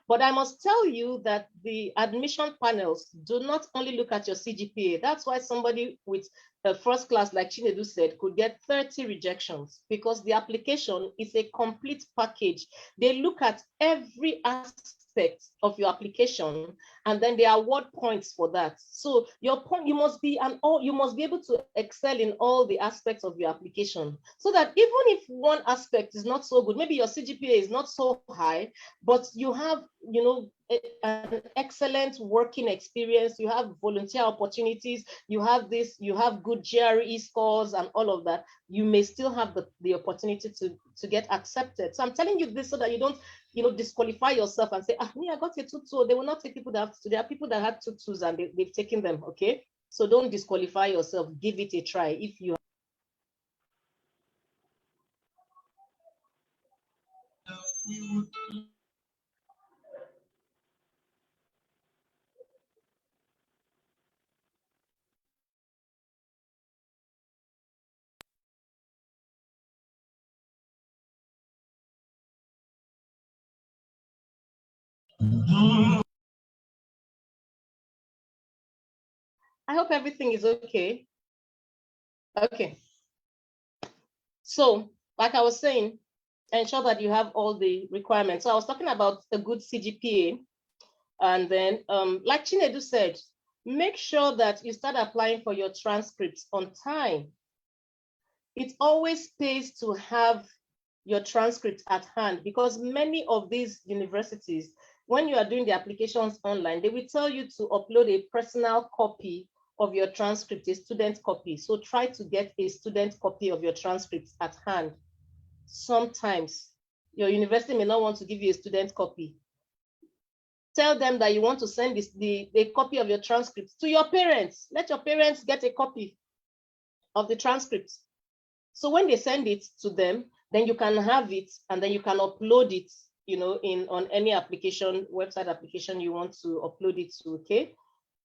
But I must tell you that the admission panels do not only look at your CGPA. That's why somebody with a first class, like Chinedu said, could get 30 rejections, because the application is a complete package. They look at every aspect of your application, and then they award points for that. So your point, you must be able to excel in all the aspects of your application, so that even if one aspect is not so good, maybe your CGPA is not so high, but you have, an excellent working experience, you have volunteer opportunities, you have good GRE scores and all of that, you may still have the opportunity to get accepted. So I'm telling you this so that you don't, disqualify yourself and say, me, I got a 2-2. They will not take people that have 2. There are people that had 2-2s and they've taken them, okay? So don't disqualify yourself. Give it a try if you I hope everything is okay. Okay. So like I was saying, ensure that you have all the requirements. So I was talking about a good CGPA. And then, like Chinedu said, make sure that you start applying for your transcripts on time. It always pays to have your transcript at hand, because many of these universities, when you are doing the applications online, they will tell you to upload a personal copy of your transcript, a student copy. So try to get a student copy of your transcripts at hand. Sometimes your university may not want to give you a student copy. Tell them that you want to send a copy of your transcript to your parents. Let your parents get a copy of the transcript. So when they send it to them, then you can have it, and then you can upload it, on any application, website application you want to upload it to, okay?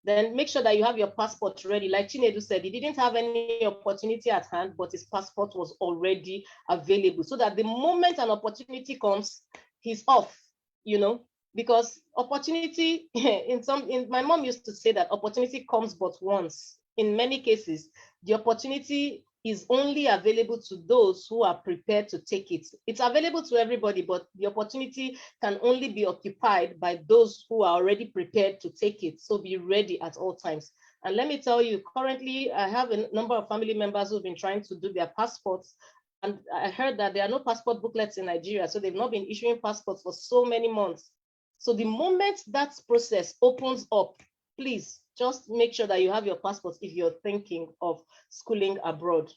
Then make sure that you have your passport ready. Like Chinedu said, he didn't have any opportunity at hand, but his passport was already available, so that the moment an opportunity comes, he's off, because opportunity, my mom used to say that opportunity comes but once. In many cases, the opportunity is only available to those who are prepared to take it. It's available to everybody, but the opportunity can only be occupied by those who are already prepared to take it. So be ready at all times. And let me tell you, currently, I have a number of family members who've been trying to do their passports. And I heard that there are no passport booklets in Nigeria, so they've not been issuing passports for so many months. So the moment that process opens up, please just make sure that you have your passport if you're thinking of schooling abroad.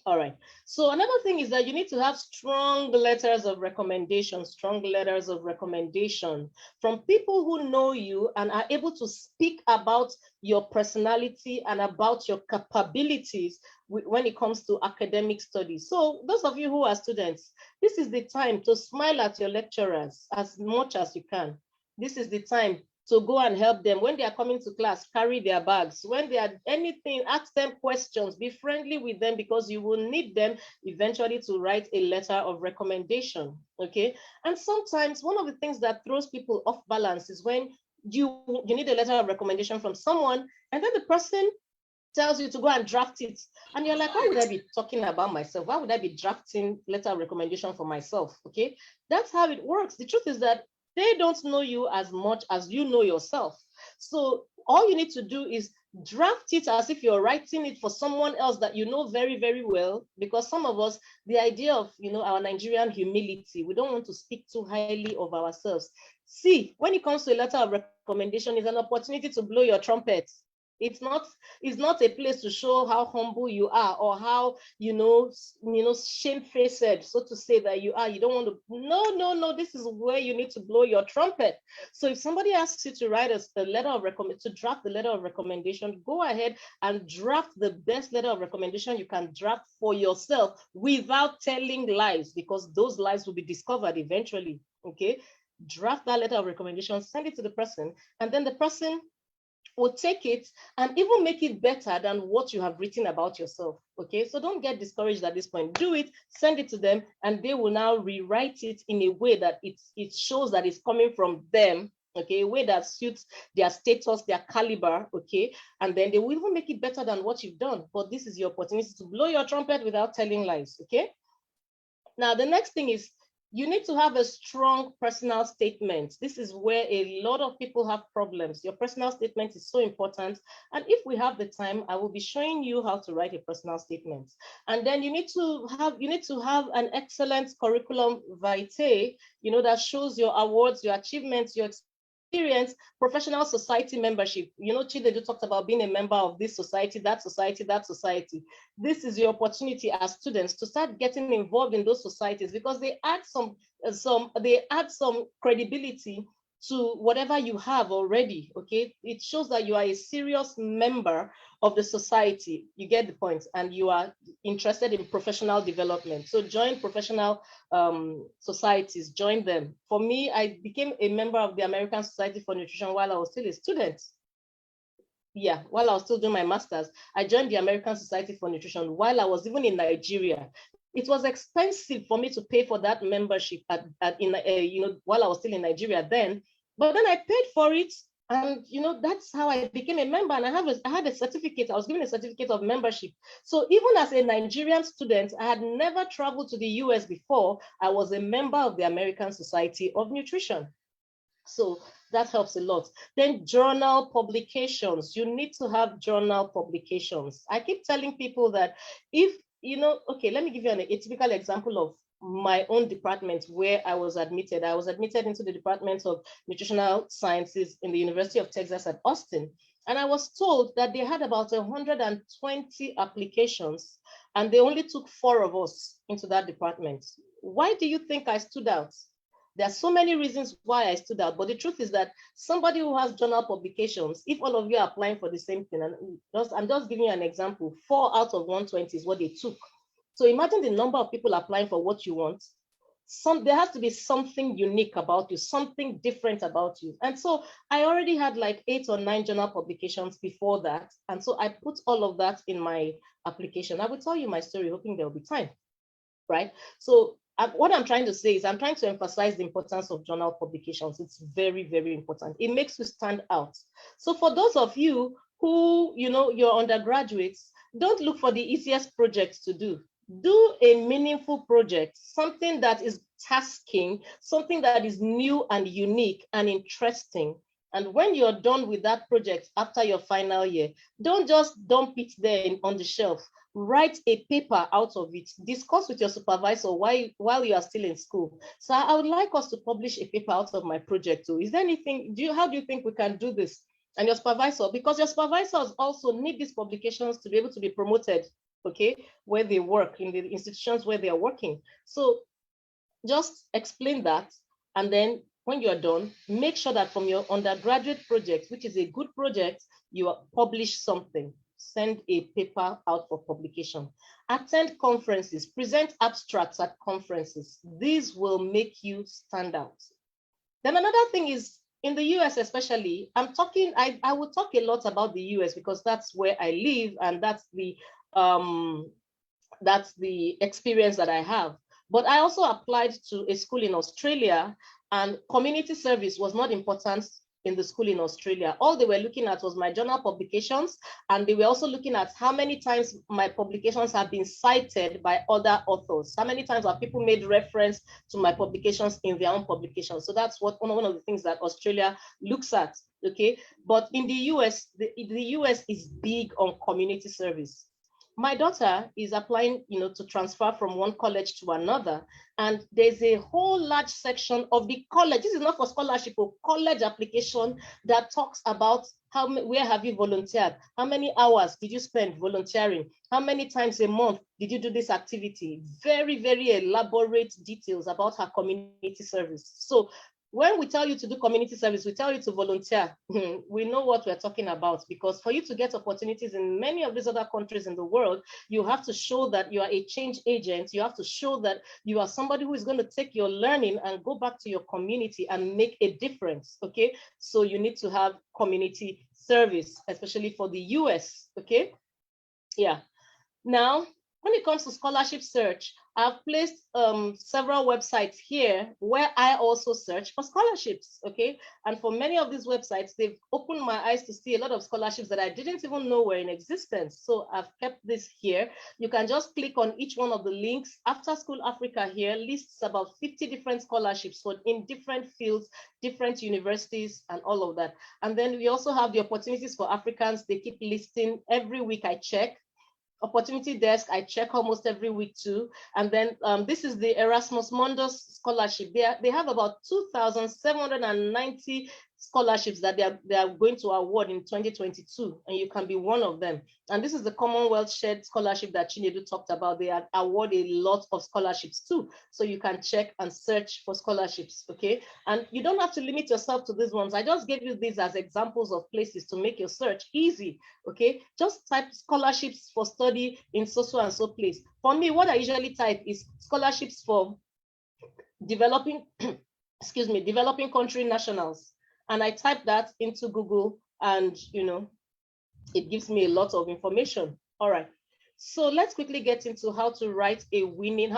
All right. So another thing is that you need to have strong letters of recommendation from people who know you and are able to speak about your personality and about your capabilities when it comes to academic studies. So those of you who are students, this is the time to smile at your lecturers as much as you can. This is the time to go and help them. When they are coming to class, carry their bags. When they are anything, ask them questions, be friendly with them, because you will need them eventually to write a letter of recommendation, okay? And sometimes one of the things that throws people off balance is when you need a letter of recommendation from someone, and then the person tells you to go and draft it. And you're like, why would I be talking about myself? Why would I be drafting letter of recommendation for myself, okay? That's how it works. The truth is that they don't know you as much as you know yourself. So all you need to do is draft it as if you're writing it for someone else that you know very, very well, because some of us, the idea of, our Nigerian humility, we don't want to speak too highly of ourselves. See, when it comes to a letter of recommendation, it's an opportunity to blow your trumpet. It's not a place to show how humble you are or how, shamefaced, so to say, that you are. You don't want to, no, this is where you need to blow your trumpet. So if somebody asks you to write a letter of to draft the letter of recommendation, go ahead and draft the best letter of recommendation you can draft for yourself without telling lies, because those lies will be discovered eventually, okay? Draft that letter of recommendation, send it to the person, and then the person will take it and even make it better than what you have written about yourself, okay? So don't get discouraged at this point. Do it, send it to them, and they will now rewrite it in a way that it shows that it's coming from them, okay? A way that suits their status, their caliber, okay? And then they will even make it better than what you've done. But this is your opportunity to blow your trumpet without telling lies, okay? Now, the next thing is, you need to have a strong personal statement. This is where a lot of people have problems. Your personal statement is so important. And if we have the time, I will be showing you how to write a personal statement. And then you need to have an excellent curriculum vitae, that shows your awards, your achievements, your experience, professional society membership. Chinedu talked about being a member of this society, that society, that society. This is your opportunity as students to start getting involved in those societies, because they add some credibility to whatever you have already, okay? It shows that you are a serious member of the society. You get the point, and you are interested in professional development. So join professional societies, join them. For me, I became a member of the American Society for Nutrition while I was still a student. Yeah, while I was still doing my master's, I joined the American Society for Nutrition while I was even in Nigeria. It was expensive for me to pay for that membership while I was still in Nigeria then, but then I paid for it And that's how I became a member. And I had a certificate. I was given a certificate of membership. So even as a Nigerian student, I had never traveled to the US before. I was a member of the American Society of Nutrition. So that helps a lot. Then journal publications. You need to have journal publications. I keep telling people that if, okay, let me give you a typical example of my own department where I was admitted. I was admitted into the Department of Nutritional Sciences in the University of Texas at Austin. And I was told that they had about 120 applications and they only took 4 of us into that department. Why do you think I stood out? There are so many reasons why I stood out, but the truth is that somebody who has journal publications, if all of you are applying for the same thing, and I'm just giving you an example, 4 out of 120 is what they took. So imagine the number of people applying for what you want. There has to be something unique about you, something different about you. And so I already had like 8 or 9 journal publications before that. And so I put all of that in my application. I will tell you my story, hoping there will be time, right? So what I'm trying to say is I'm trying to emphasize the importance of journal publications. It's very, very important. It makes you stand out. So for those of you who, you're undergraduates, don't look for the easiest projects to do. Do a meaningful project, something that is tasking, something that is new and unique and interesting. And when you're done with that project after your final year, don't just dump it there on the shelf. Write a paper out of it. Discuss with your supervisor while you are still in school. So I would like us to publish a paper out of my project too. Is there anything, how do you think we can do this? And your supervisor, because your supervisors also need these publications to be able to be promoted, okay, where they work, in the institutions where they are working. So just explain that, and then when you're done, make sure that from your undergraduate project, which is a good project, you publish something. Send a paper out for publication. Attend conferences, present abstracts at conferences. These will make you stand out. Then another thing is, in the US especially, I will talk a lot about the US because that's where I live and that's the experience that I have. But I also applied to a school in Australia, and community service was not important in the school in Australia. All they were looking at was my journal publications, and they were also looking at how many times my publications have been cited by other authors. How many times have people made reference to my publications in their own publications? So that's one of the things that Australia looks at, okay? But in the US, the US is big on community service. My daughter is applying, to transfer from one college to another. And there's a whole large section of the college. This is not for scholarship or college application that talks about where have you volunteered? How many hours did you spend volunteering? How many times a month did you do this activity? Very, very elaborate details about her community service. So when we tell you to do community service, we tell you to volunteer. We know what we're talking about, because for you to get opportunities in many of these other countries in the world, you have to show that you are a change agent. You have to show that you are somebody who is going to take your learning and go back to your community and make a difference, okay? So you need to have community service, especially for the US, okay? Yeah. Now, when it comes to scholarship search, I've placed several websites here where I also search for scholarships, okay? And for many of these websites, they've opened my eyes to see a lot of scholarships that I didn't even know were in existence. So I've kept this here. You can just click on each one of the links. After School Africa here lists about 50 different scholarships in different fields, different universities, and all of that. And then we also have the opportunities for Africans. They keep listing every week. I check. Opportunity desk, I check almost every week too. And then this is the Erasmus Mundus scholarship. They have about 2,790 scholarships that they are going to award in 2022, and you can be one of them. And this is the Commonwealth Shared Scholarship that Chinedu talked about. They award a lot of scholarships too, so you can check and search for scholarships, okay? And you don't have to limit yourself to these ones. I just gave you these as examples of places to make your search easy, okay? Just type scholarships for study in so and so place. For me, what I usually type is scholarships for developing, developing country nationals. And I type that into Google, and it gives me a lot of information. All right. So let's quickly get into how to write winning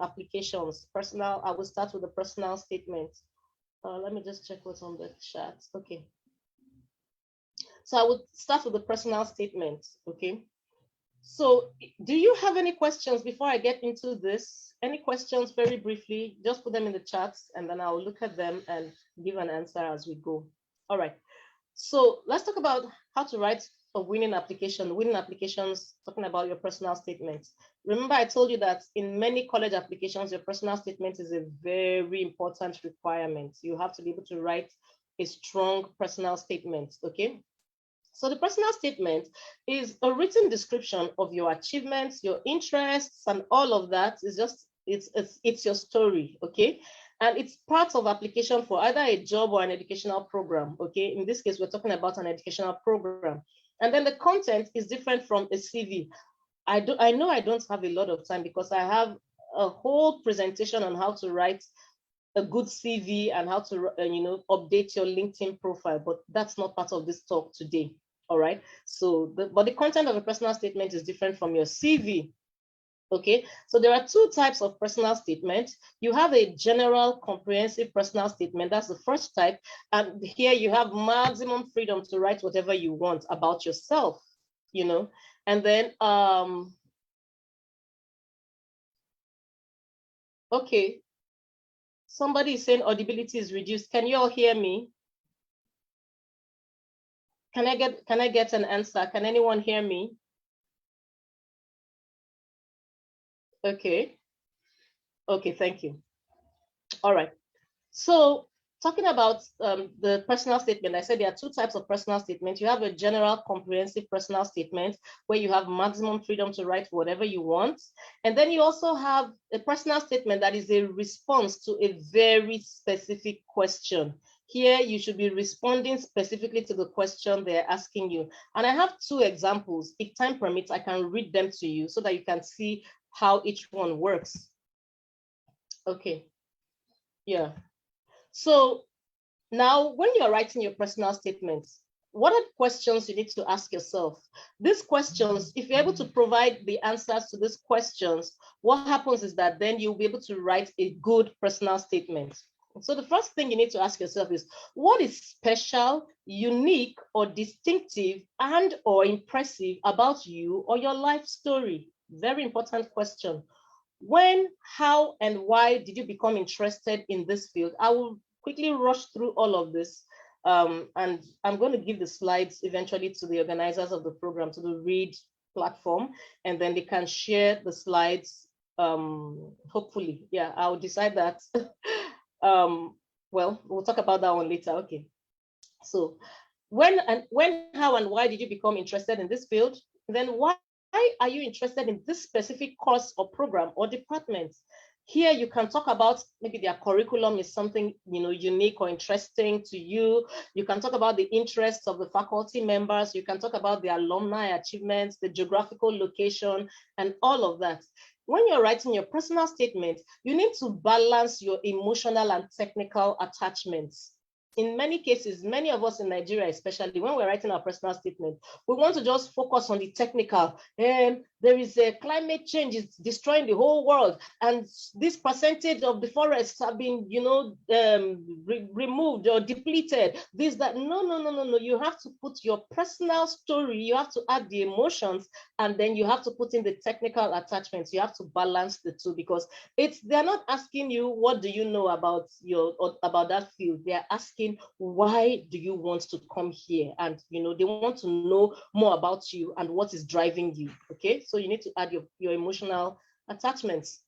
applications. I will start with the personal statement. Let me just check what's on the chat. Okay. So I would start with the personal statement, okay? So do you have any questions before I get into this? Any questions very briefly? Just put them in the chats and then I'll look at them and give an answer as we go. All right. So let's talk about how to write a winning application. Winning applications, talking about your personal statement. Remember, I told you that in many college applications, your personal statement is a very important requirement. You have to be able to write a strong personal statement, okay? So the personal statement is a written description of your achievements, your interests, and all of that. Is just, it's your story, okay? And it's part of application for either a job or an educational program, okay? In this case, we're talking about an educational program. And then the content is different from a CV. I know I don't have a lot of time because I have a whole presentation on how to write a good CV and how to, update your LinkedIn profile, but that's not part of this talk today. All right. So, but the content of a personal statement is different from your CV. Okay. So there are two types of personal statement. You have a general comprehensive personal statement. That's the first type. And here you have maximum freedom to write whatever you want about yourself, and then, okay. Somebody is saying audibility is reduced. Can you all hear me? Can I get an answer? Can anyone hear me? Okay. Okay, thank you. All right. So talking about the personal statement, I said there are two types of personal statement. You have a general comprehensive personal statement where you have maximum freedom to write whatever you want. And then you also have a personal statement that is a response to a very specific question. Here, you should be responding specifically to the question they're asking you. And I have two examples. If time permits, I can read them to you so that you can see how each one works. Okay. Yeah. So now when you're writing your personal statements, what are the questions you need to ask yourself? These questions, if you're able to provide the answers to these questions, what happens is that then you'll be able to write a good personal statement. So the first thing you need to ask yourself is, what is special, unique, or distinctive and or impressive about you or your life story? Very important question. When, how, and why did you become interested in this field? I will quickly rush through all of this. And I'm going to give the slides eventually to the organizers of the program, to the READ platform, and then they can share the slides. Hopefully, yeah, I'll decide that. Well, we'll talk about that one later. Okay. So when, how, and why did you become interested in this field? Then why are you interested in this specific course or program or department? Here you can talk about maybe their curriculum is something unique or interesting to you. You can talk about the interests of the faculty members. You can talk about the alumni achievements, the geographical location, and all of that. When you're writing your personal statement, you need to balance your emotional and technical attachments. In many cases, many of us in Nigeria, especially when we're writing our personal statement, we want to just focus on the technical. There is a climate change, it's destroying the whole world. And this percentage of the forests have been, removed or depleted. This, that, no. You have to put your personal story, you have to add the emotions, and then you have to put in the technical attachments. You have to balance the two because they're not asking you, what do you know about about that field? They're asking, why do you want to come here? And they want to know more about you and what is driving you. Okay, so you need to add your emotional attachments.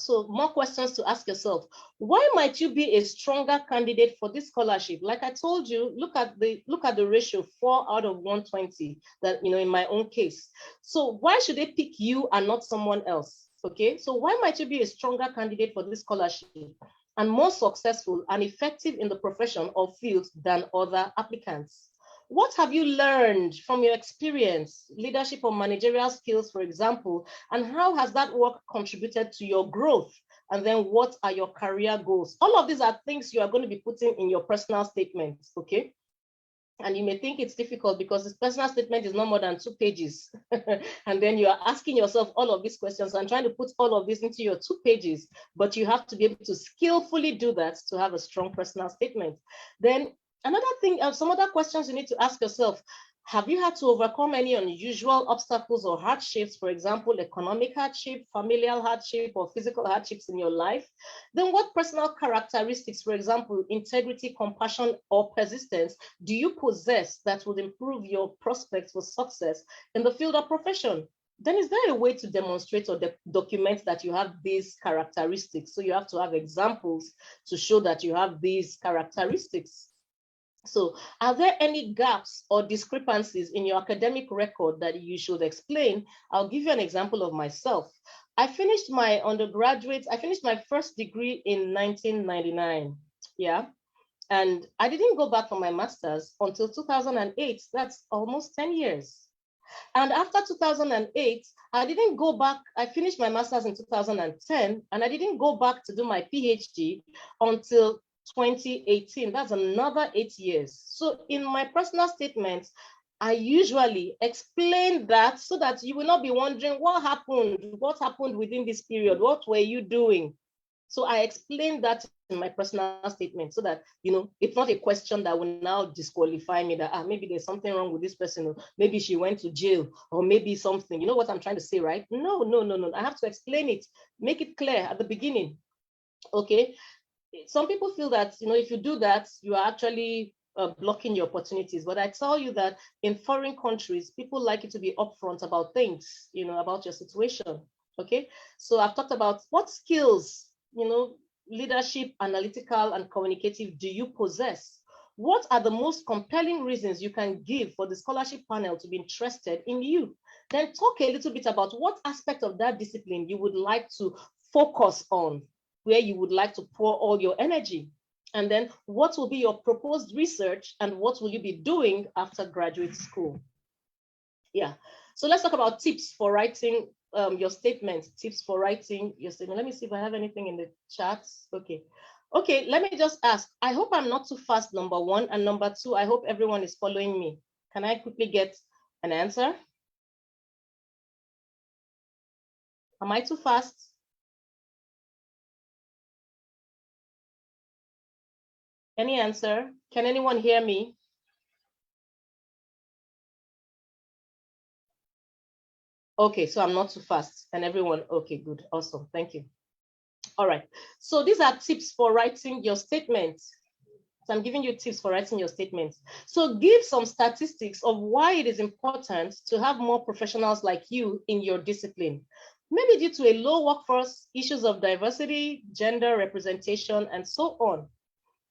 So more questions to ask yourself. Why might you be a stronger candidate for this scholarship? Like I told you, look at the ratio, 4 out of 120 that in my own case. So why should they pick you and not someone else? Okay, so why might you be a stronger candidate for this scholarship and more successful and effective in the profession or field than other applicants? What have you learned from your experience, leadership or managerial skills, for example, and how has that work contributed to your growth? And then what are your career goals? All of these are things you are going to be putting in your personal statements, okay? And you may think it's difficult because this personal statement is no more than 2 pages. And then you are asking yourself all of these questions and trying to put all of this into your 2 pages, but you have to be able to skillfully do that to have a strong personal statement. Then another thing, some other questions you need to ask yourself. Have you had to overcome any unusual obstacles or hardships, for example, economic hardship, familial hardship, or physical hardships in your life? Then what personal characteristics, for example, integrity, compassion, or persistence, do you possess that will improve your prospects for success in the field or profession? Then is there a way to demonstrate or document that you have these characteristics? So you have to have examples to show that you have these characteristics. So are there any gaps or discrepancies in your academic record that you should explain? I'll give you an example of myself. I finished my first degree in 1999. Yeah. And I didn't go back for my master's until 2008. That's almost 10 years. And after 2008, I didn't go back. I finished my master's in 2010, and I didn't go back to do my PhD until 2018. That's another 8 years. So in my personal statements, I usually explain that so that you will not be wondering what happened within this period, what were you doing? So I explained that in my personal statement so that, it's not a question that will now disqualify me that maybe there's something wrong with this person, or maybe she went to jail, or maybe something. You know what I'm trying to say, right? No. I have to explain it, make it clear at the beginning. Okay. Some people feel that, if you do that, you are actually blocking your opportunities. But I tell you that in foreign countries, people like you to be upfront about things, about your situation. Okay. So I've talked about what skills, leadership, analytical, and communicative do you possess? What are the most compelling reasons you can give for the scholarship panel to be interested in you? Then talk a little bit about what aspect of that discipline you would like to focus on, where you would like to pour all your energy. And then what will be your proposed research and what will you be doing after graduate school? Yeah, so let's talk about tips for writing your statement, tips for writing your statement. Let me see if I have anything in the chat. Okay, let me just ask. I hope I'm not too fast, number one. And number two, I hope everyone is following me. Can I quickly get an answer? Am I too fast? Any answer? Can anyone hear me? Okay, so I'm not too fast and everyone, okay, good, awesome, thank you. All right, so these are tips for writing your statement. So I'm giving you tips for writing your statements. So give some statistics of why it is important to have more professionals like you in your discipline. Maybe due to a low workforce, issues of diversity, gender representation, and so on.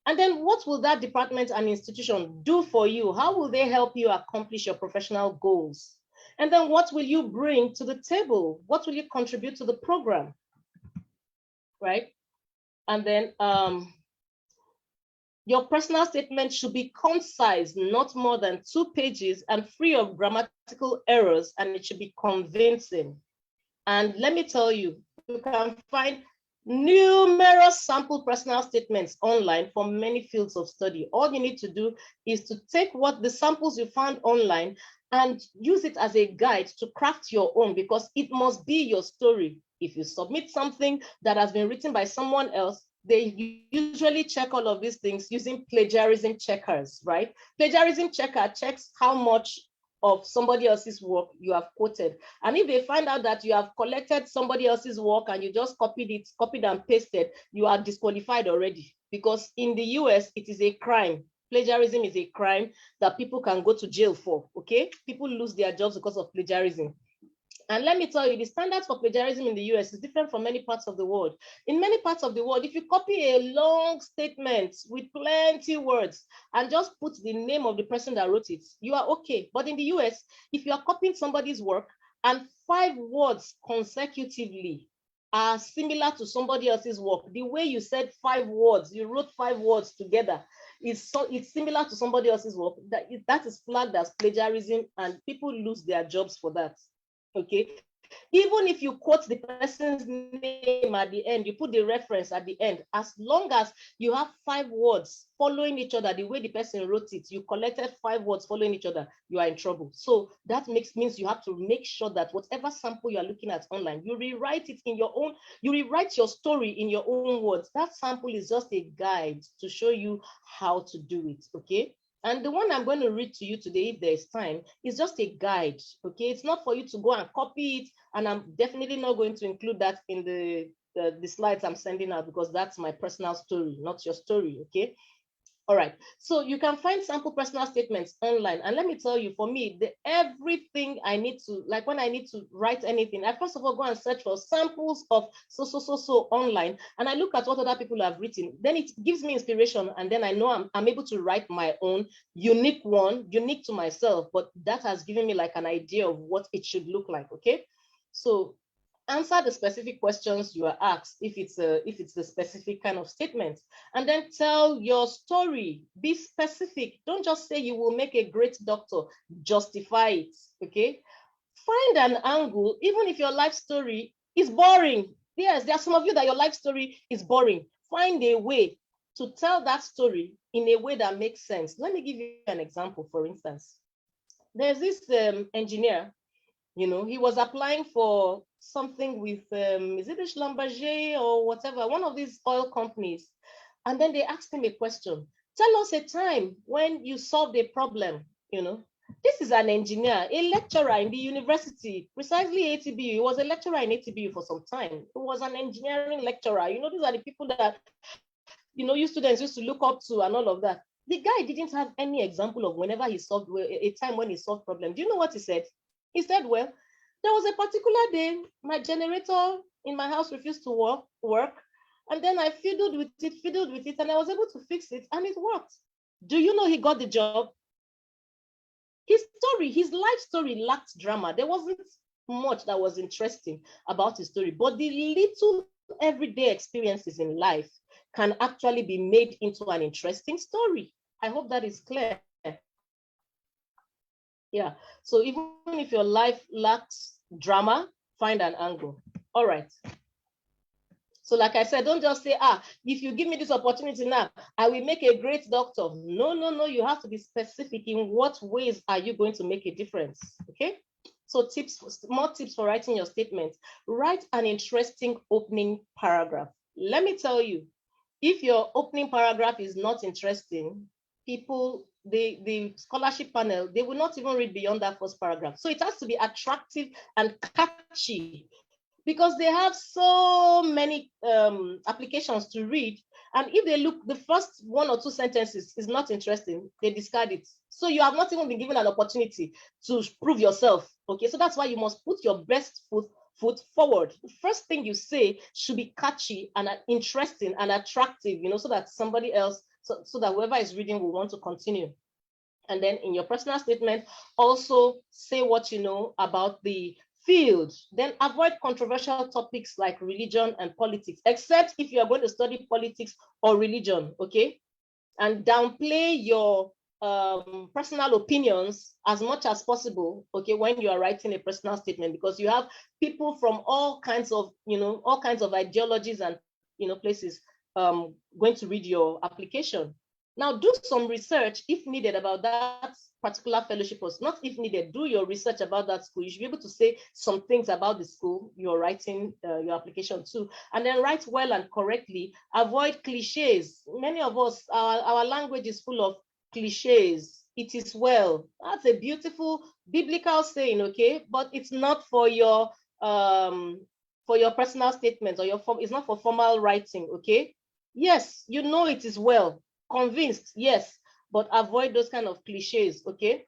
And then what will that department and institution do for you? How will they help you accomplish your professional goals? And then what will you bring to the table? What will you contribute to the program, right? And then your personal statement should be concise, not more than 2 pages and free of grammatical errors, and it should be convincing. And let me tell you, you can find numerous sample personal statements online for many fields of study. All you need to do is to take what the samples you found online and use it as a guide to craft your own, because it must be your story. If you submit something that has been written by someone else, they usually check all of these things using plagiarism checkers, right? Plagiarism checker checks how much of somebody else's work you have quoted. And if they find out that you have collected somebody else's work and you just copied and pasted, you are disqualified already, because in the US, it is a crime. Plagiarism is a crime that people can go to jail for, okay? People lose their jobs because of plagiarism. And let me tell you, the standards for plagiarism in the US is different from many parts of the world. In many parts of the world, if you copy a long statement with plenty words and just put the name of the person that wrote it, you are okay. But in the US, if you are copying somebody's work and 5 words consecutively are similar to somebody else's work, the way you said 5 words, you wrote 5 words together, it's similar to somebody else's work, that is flagged as plagiarism, and people lose their jobs for that. Okay, even if you quote the person's name at the end, you put the reference at the end, as long as you have 5 words following each other, the way the person wrote it, you collected 5 words following each other, you are in trouble. So that means you have to make sure that whatever sample you are looking at online, you rewrite it in your own, you rewrite your story in your own words. That sample is just a guide to show you how to do it, okay? And the one I'm going to read to you today, if there's time, is just a guide, okay? It's not for you to go and copy it, and I'm definitely not going to include that in the slides I'm sending out, because that's my personal story, not your story, okay? All right, so you can find sample personal statements online. And let me tell you, for me, everything I need to, like when I need to write anything, I first of all go and search for samples of so online, and I look at what other people have written. Then it gives me inspiration, and then I know I'm able to write my own unique one, unique to myself, but that has given me like an idea of what it should look like, okay? So answer the specific questions you are asked if it's a specific kind of statement, and then tell your story. Be specific. Don't just say you will make a great doctor. Justify it, okay? Find an angle, even if your life story is boring. Yes, there are some of you that your life story is boring. Find a way to tell that story in a way that makes sense. Let me give you an example. For instance, there's this engineer. He was applying for something with, is it Schlumberger or whatever, one of these oil companies. And then they asked him a question. Tell us a time when you solved a problem. This is an engineer, a lecturer in the university, precisely ATBU. He was a lecturer in ATBU for some time. He was an engineering lecturer. These are the people that, you students used to look up to and all of that. The guy didn't have any example of whenever he solved a time when he solved problem. Do you know what he said? He said, well, there was a particular day my generator in my house refused to work, and then I fiddled with it, and I was able to fix it, and it worked. Do you know he got the job? His life story lacked drama. There wasn't much that was interesting about his story, but the little everyday experiences in life can actually be made into an interesting story. I hope that is clear. Yeah, so even if your life lacks drama, find an angle. All right. So like I said, don't just say, if you give me this opportunity now, I will make a great doctor. No, you have to be specific. In what ways are you going to make a difference? Okay. So more tips for writing your statement. Write an interesting opening paragraph. Let me tell you, if your opening paragraph is not interesting, people, the scholarship panel, they will not even read beyond that first paragraph. So it has to be attractive and catchy, because they have so many applications to read. And if they look, the first one or two sentences is not interesting, they discard it. So you have not even been given an opportunity to prove yourself. Okay, so that's why you must put your best foot forward. The first thing you say should be catchy and interesting and attractive, so that somebody else, so that whoever is reading will want to continue. And then in your personal statement, also say what you know about the field. Then avoid controversial topics like religion and politics, except if you are going to study politics or religion, okay? And downplay your personal opinions as much as possible, okay, when you are writing a personal statement, because you have people from all kinds of ideologies and places going to read your application. Now do some research if needed about that particular fellowship, or not if needed, do your research about that school. You should be able to say some things about the school you're writing your application to, and then write well and correctly. Avoid cliches. Many of us, our language is full of cliches. It is well. That's a beautiful biblical saying, okay, but it's not for your personal statement, or it's not for formal writing, okay? Yes, it is well. Convinced, yes, but avoid those kind of cliches, okay?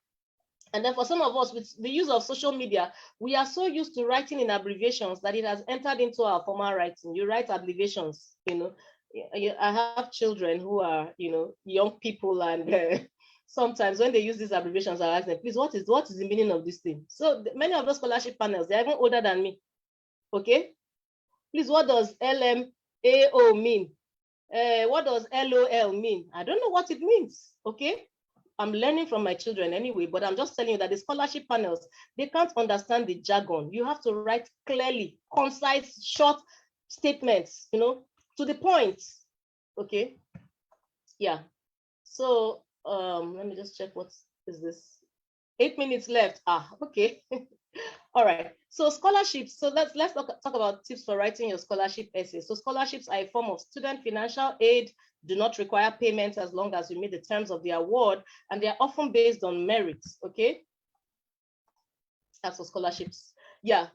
And then for some of us, with the use of social media, we are so used to writing in abbreviations that it has entered into our formal writing. You write abbreviations, I have children who are, young people, and sometimes when they use these abbreviations, I ask them, please, what is the meaning of this thing? So many of those scholarship panels, they're even older than me, okay? Please, what does LMAO mean? What does LOL mean? I don't know what it means, okay? I'm learning from my children anyway, but I'm just telling you that the scholarship panels, they can't understand the jargon. You have to write clearly, concise, short statements, to the point, okay? Yeah, so let me just check, what is this? 8 minutes left, okay. All right, so scholarships. So let's talk about tips for writing your scholarship essay. So scholarships are a form of student financial aid do not require payment as long as you meet the terms of the award, and they're often based on merits, okay? As for scholarships, yeah,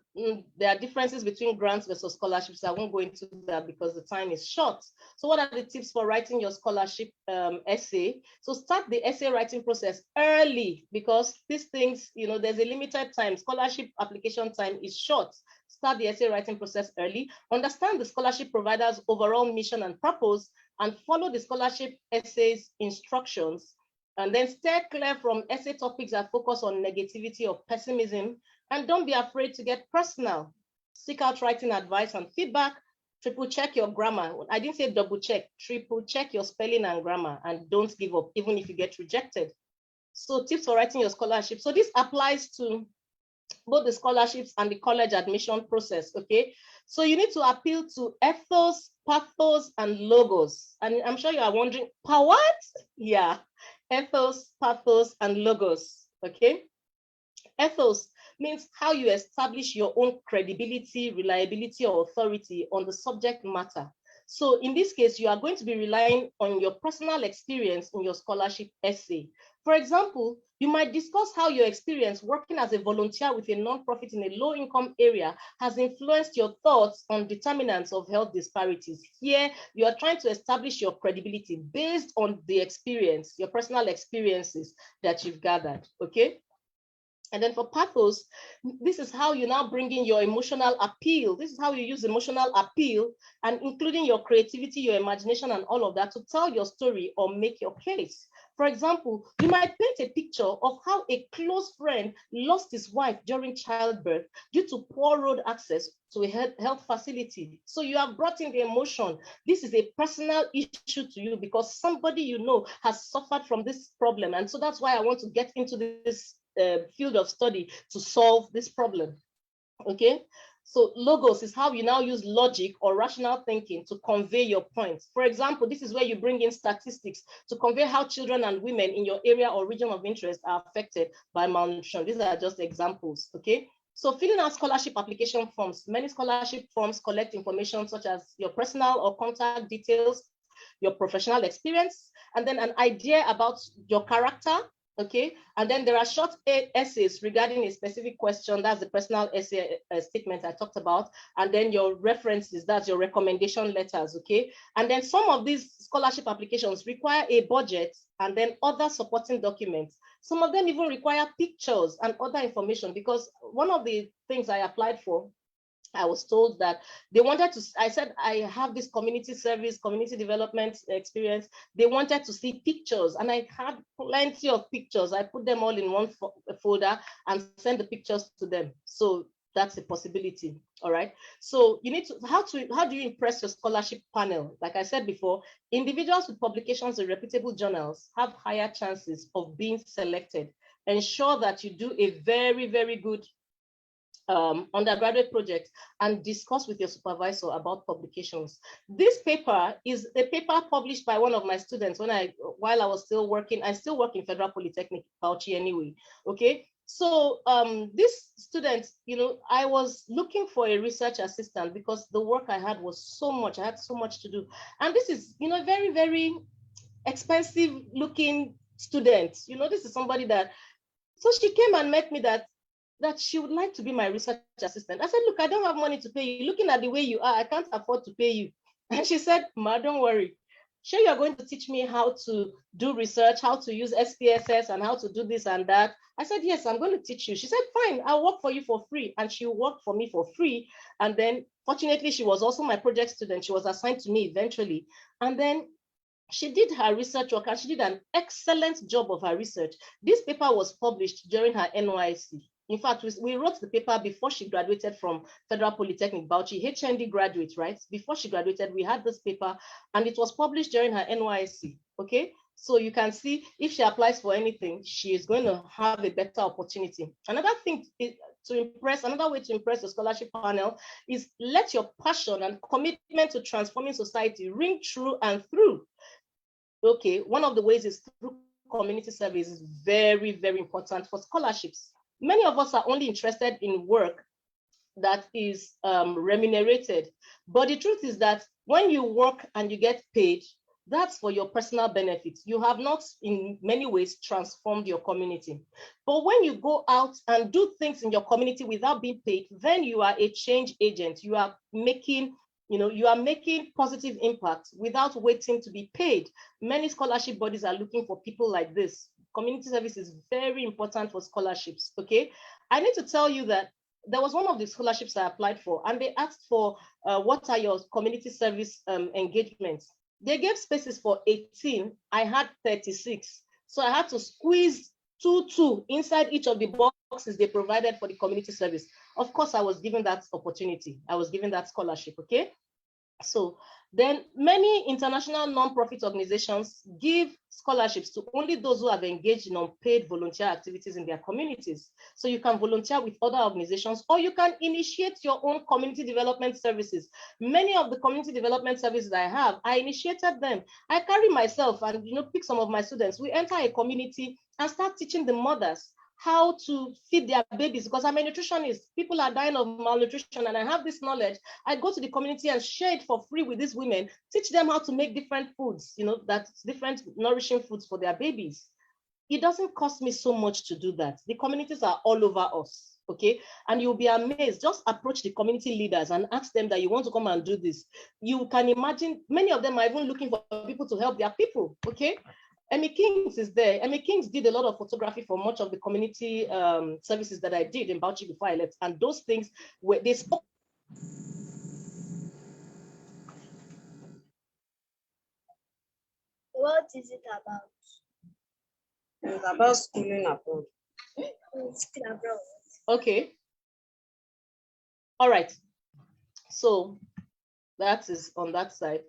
there are differences between grants versus scholarships. I won't go into that because the time is short. So what are the tips for writing your scholarship essay? So start the essay writing process early, because these things, you know, there's a limited time. Scholarship application time is short. Start the essay writing process early. Understand the scholarship provider's overall mission and purpose, and follow the scholarship essay's instructions. And then stay clear from essay topics that focus on negativity or pessimism. And don't be afraid to get personal. Seek out writing advice and feedback. Triple check your grammar. I didn't say double check. Triple check your spelling and grammar, and don't give up, even if you get rejected. So tips for writing your scholarship. So this applies to both the scholarships and the college admission process, okay? So you need to appeal to ethos, pathos, and logos. And I'm sure you are wondering, what? Yeah, ethos, pathos, and logos, okay? Ethos means how you establish your own credibility, reliability, or authority on the subject matter. So in this case, you are going to be relying on your personal experience in your scholarship essay. For example, you might discuss how your experience working as a volunteer with a nonprofit in a low-income area has influenced your thoughts on determinants of health disparities. Here, you are trying to establish your credibility based on the experience, your personal experiences that you've gathered, okay? And then for pathos, this is how you now bring in your emotional appeal. This is how you use emotional appeal, and including your creativity, your imagination, and all of that to tell your story or make your case. For example, you might paint a picture of how a close friend lost his wife during childbirth due to poor road access to a health facility. So you have brought in the emotion. This is a personal issue to you because somebody you know has suffered from this problem. And so that's why I want to get into this field of study to solve this problem, okay? So logos is how you now use logic or rational thinking to convey your points. For example, this is where you bring in statistics to convey how children and women in your area or region of interest are affected by malnutrition. These are just examples, okay? So filling out scholarship application forms. Many scholarship forms collect information such as your personal or contact details, your professional experience, and then an idea about your character, okay? And then there are short essays regarding a specific question. That's the personal essay statement I talked about. And then your references, that's your recommendation letters, okay? And then some of these scholarship applications require a budget and then other supporting documents. Some of them even require pictures and other information, because one of the things I applied for, I was told that they wanted to, I said, I have this community service, community development experience. They wanted to see pictures, and I had plenty of pictures. I put them all in one folder and sent the pictures to them. So that's a possibility, all right? So you need to, how do you impress your scholarship panel? Like I said before, individuals with publications in reputable journals have higher chances of being selected. Ensure that you do a very, very good undergraduate project and discuss with your supervisor about publications. This paper is a paper published by one of my students while I was still working. I still work in Federal Polytechnic, Bauchi anyway, okay? So this student, you know, I was looking for a research assistant because the work I had was so much, I had so much to do. And this is, you know, a very, very expensive looking student. You know, this is somebody that, so she came and met me that she would like to be my research assistant. I said, look, I don't have money to pay you. Looking at the way you are, I can't afford to pay you. And she said, Ma, don't worry. Sure, you're going to teach me how to do research, how to use SPSS and how to do this and that. I said, yes, I'm going to teach you. She said, fine, I'll work for you for free. And she worked for me for free. And then fortunately, she was also my project student. She was assigned to me eventually. And then she did her research work, and she did an excellent job of her research. This paper was published during her NYSC. In fact, we wrote the paper before she graduated from Federal Polytechnic, Bauchi, HND graduate, right? Before she graduated, we had this paper, and it was published during her NYSC, okay? So you can see if she applies for anything, she is going to have a better opportunity. Another thing another way to impress the scholarship panel is let your passion and commitment to transforming society ring true and through. Okay, one of the ways is through community service is very, very important for scholarships. Many of us are only interested in work that is remunerated. But the truth is that when you work and you get paid, That's for your personal benefit. You have not in many ways transformed your community. But when you go out and do things in your community without being paid, then you are a change agent. You are making, you are making positive impact without waiting to be paid. Many scholarship bodies are looking for people like this. Community service is very important for scholarships, okay? I need to tell you that there was one of the scholarships I applied for, and they asked for what are your community service engagements. They gave spaces for 18. I had 36. So I had to squeeze two inside each of the boxes they provided for the community service. Of course, I was given that opportunity. I was given that scholarship, okay? So then many international non-profit organizations give scholarships to only those who have engaged in unpaid volunteer activities in their communities. So you can volunteer with other organizations, or you can initiate your own community development services. Many of the community development services I have, I initiated them. I carry myself and pick some of my students. We enter a community and start teaching the mothers how to feed their babies, because I'm a nutritionist. People are dying of malnutrition, and I have this knowledge. I go to the community and share it for free with these women, teach them how to make different foods, that's different nourishing foods for their babies. It doesn't cost me so much to do that. The communities are all over us, okay? And you'll be amazed. Just approach the community leaders and ask them that you want to come and do this. You can imagine many of them are even looking for people to help their people, okay? Emmy Kings is there. Emmy Kings did a lot of photography for much of the community services that I did in Bauchi before I left. And those things, where they spoke. What is it about? It's about schooling abroad. School abroad. Okay. All right. So that is on that side.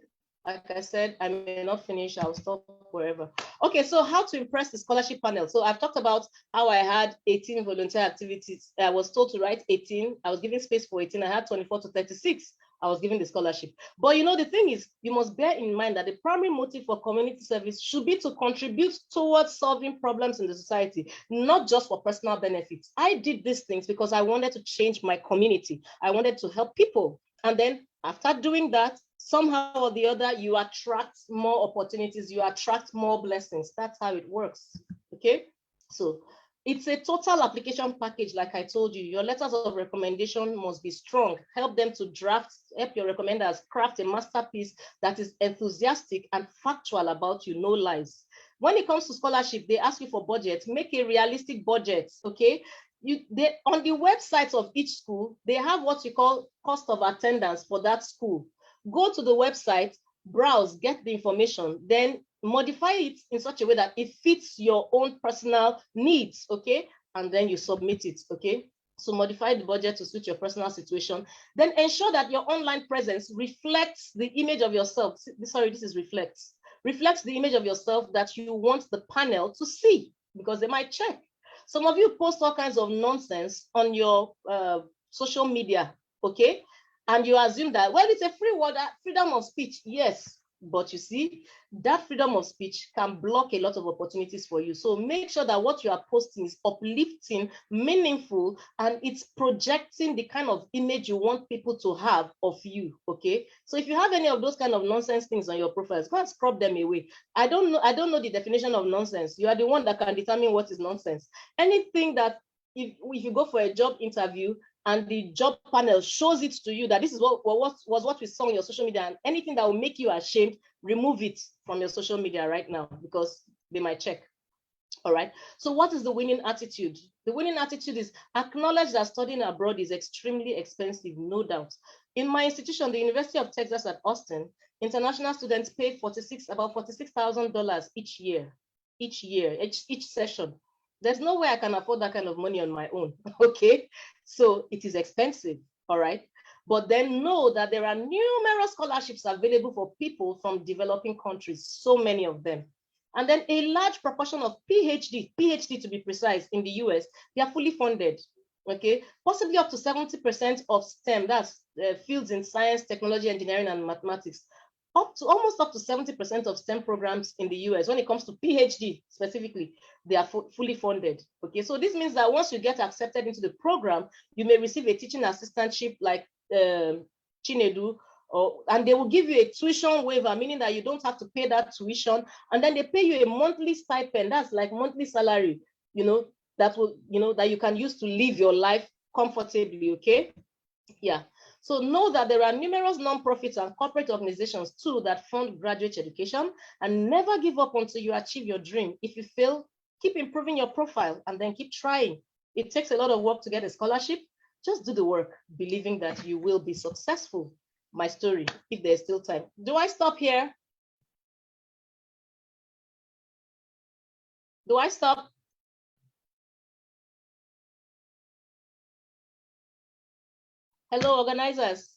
Like I said, I may not finish. I'll stop wherever. Okay, so how to impress the scholarship panel. So I've talked about how I had 18 volunteer activities. I was told to write 18. I was given space for 18. I had 24 to 36. I was given the scholarship. But the thing is, you must bear in mind that the primary motive for community service should be to contribute towards solving problems in the society, not just for personal benefits. I did these things because I wanted to change my community. I wanted to help people. And then after doing that, somehow or the other, you attract more opportunities, you attract more blessings. That's how it works, okay? So it's a total application package, like I told you. Your letters of recommendation must be strong. Help them to help your recommenders craft a masterpiece that is enthusiastic and factual about you, no lies. When it comes to scholarship, they ask you for budget. Make a realistic budget, okay? On the websites of each school, they have what you call cost of attendance for that school. Go to the website, browse, get the information, then modify it in such a way that it fits your own personal needs, okay? And then you submit it, okay? So modify the budget to suit your personal situation. Then ensure that your online presence reflects the image of yourself. Sorry, this is reflects. Reflects the image of yourself that you want the panel to see, because they might check. Some of you post all kinds of nonsense on your social media, okay? And you assume that, well, it's a free word, freedom of speech. Yes, but you see, that freedom of speech can block a lot of opportunities for you. So make sure that what you are posting is uplifting, meaningful, and it's projecting the kind of image you want people to have of you, okay? So if you have any of those kind of nonsense things on your profiles, go and scrub them away. I don't know the definition of nonsense. You are the one that can determine what is nonsense. Anything that, if you go for a job interview, and the job panel shows it to you that this is what we saw on your social media, and anything that will make you ashamed, remove it from your social media right now, because they might check. All right. So what is the winning attitude? The winning attitude is acknowledge that studying abroad is extremely expensive, no doubt. In my institution, the University of Texas at Austin, international students pay about $46,000 each session. There's no way I can afford that kind of money on my own, okay? So it is expensive, all right? But then know that there are numerous scholarships available for people from developing countries, so many of them. And then a large proportion of PhD to be precise, in the US, they are fully funded, okay? Possibly up to 70% of STEM, that's fields in science, technology, engineering, and mathematics. Almost up to 70% of STEM programs in the US, when it comes to PhD specifically, they are fully funded. Okay, so this means that once you get accepted into the program, you may receive a teaching assistantship like Chinedu and they will give you a tuition waiver, meaning that you don't have to pay that tuition, and then they pay you a monthly stipend. That's like monthly salary, that will, that you can use to live your life comfortably. Okay. Yeah. So know that there are numerous nonprofits and corporate organizations too that fund graduate education, and never give up until you achieve your dream. If you fail, keep improving your profile and then keep trying. It takes a lot of work to get a scholarship. Just do the work, believing that you will be successful. My story, if there's still time. Do I stop here? Do I stop? Hello, organizers.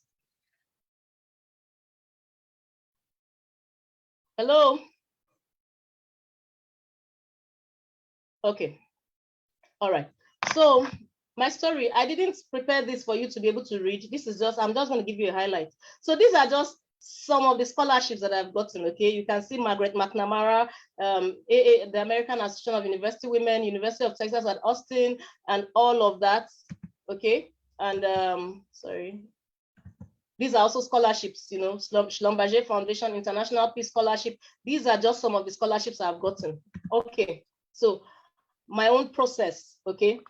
Hello. Okay. All right. So my story, I didn't prepare this for you to be able to read. This is just, I'm just going to give you a highlight. So these are just some of the scholarships that I've gotten. Okay. You can see Margaret McNamara, the American Association of University Women, University of Texas at Austin, and all of that. Okay. And sorry. These are also scholarships, Schlumberger Foundation International Peace Scholarship. These are just some of the scholarships I've gotten. Okay. So my own process, okay?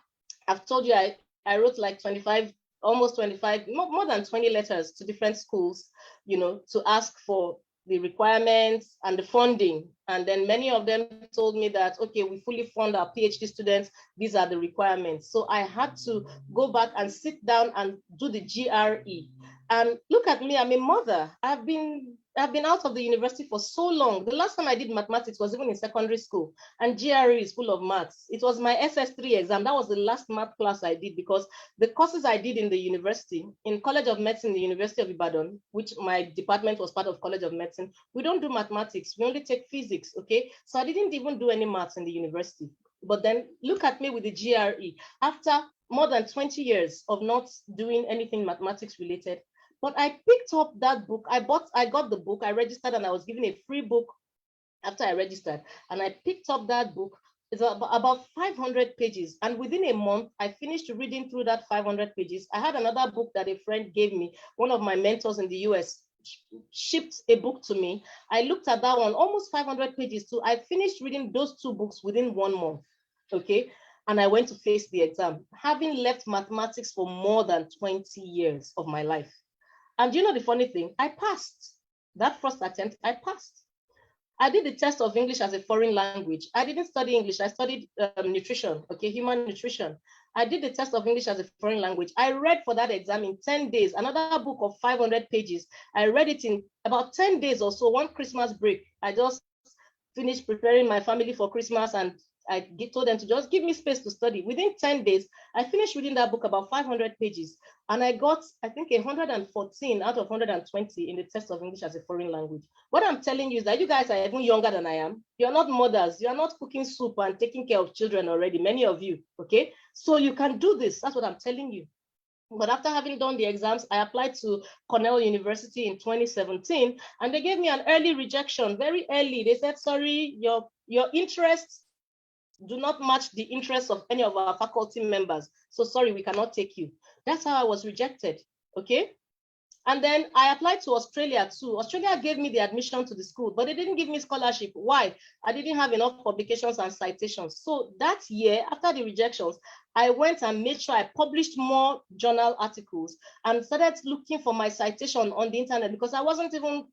I've told you I wrote like 25, almost 25, more than 20 letters to different schools, to ask for the requirements and the funding. And then many of them told me that, okay, we fully fund our PhD students. These are the requirements. So I had to go back and sit down and do the GRE. And look at me, I'm a mother. I've been out of the university for so long. The last time I did mathematics was even in secondary school, and GRE is full of maths. It was my SS3 exam. That was the last math class I did, because the courses I did in the university, in College of Medicine, the University of Ibadan, which my department was part of College of Medicine, we don't do mathematics. We only take physics, okay? So I didn't even do any maths in the university. But then look at me with the GRE. After more than 20 years of not doing anything mathematics related, but I picked up that book. I got the book, I registered, and I was given a free book after I registered. And I picked up that book. It's about 500 pages. And within a month, I finished reading through that 500 pages. I had another book that a friend gave me. One of my mentors in the US shipped a book to me. I looked at that one, almost 500 pages too. I finished reading those two books within 1 month, okay? And I went to face the exam, having left mathematics for more than 20 years of my life. And you know the funny thing? I passed. That first attempt, I passed. I did the test of English as a foreign language. I didn't study English. I studied nutrition, okay, human nutrition. I did the test of English as a foreign language. I read for that exam in 10 days, another book of 500 pages. I read it in about 10 days or so, one Christmas break. I just finished preparing my family for Christmas, and I told them to just give me space to study. Within 10 days, I finished reading that book, about 500 pages. And I got, I think, 114 out of 120 in the test of English as a foreign language. What I'm telling you is that you guys are even younger than I am. You're not mothers. You're not cooking soup and taking care of children already, many of you, okay? So you can do this. That's what I'm telling you. But after having done the exams, I applied to Cornell University in 2017, and they gave me an early rejection, very early. They said, sorry, your interests do not match the interests of any of our faculty members. So sorry, we cannot take you. That's how I was rejected, okay? And then I applied to Australia too. Australia gave me the admission to the school, but they didn't give me scholarship. Why? I didn't have enough publications and citations. So that year, after the rejections, I went and made sure I published more journal articles and started looking for my citation on the internet, because I wasn't even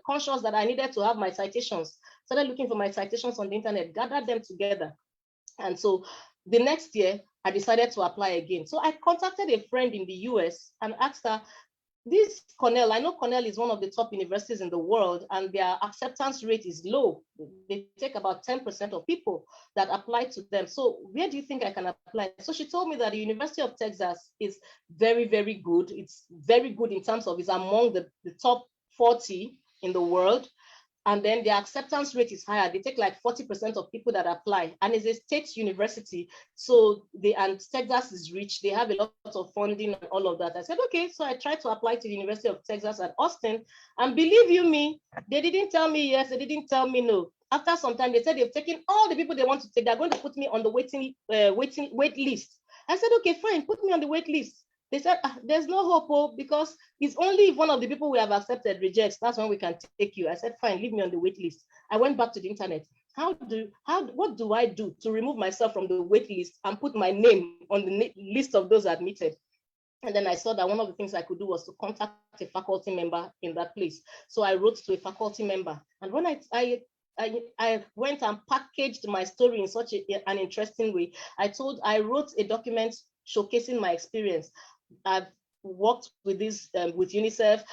conscious that I needed to have my citations. Started looking for my citations on the internet, gathered them together. And so the next year, I decided to apply again. So I contacted a friend in the US and asked her, this Cornell, I know Cornell is one of the top universities in the world, and their acceptance rate is low. They take about 10% of people that apply to them. So where do you think I can apply? So she told me that the University of Texas is very, very good. It's very good in terms of, it's among the top 40 in the world. And then the acceptance rate is higher. They take like 40% of people that apply, and it's a state university. So and Texas is rich. They have a lot of funding and all of that. I said, okay. So I tried to apply to the University of Texas at Austin, and believe you me, they didn't tell me yes, they didn't tell me no. After some time, they said they've taken all the people they want to take. They're going to put me on the wait list. I said, okay, fine, put me on the wait list. They said, there's no hope, because it's only if one of the people we have accepted rejects, that's when we can take you. I said, fine, leave me on the wait list. I went back to the internet. What do I do to remove myself from the wait list and put my name on the list of those admitted? And then I saw that one of the things I could do was to contact a faculty member in that place. So I wrote to a faculty member. And when I went and packaged my story in such an interesting way, I wrote a document showcasing my experience. I've worked with with UNICEF.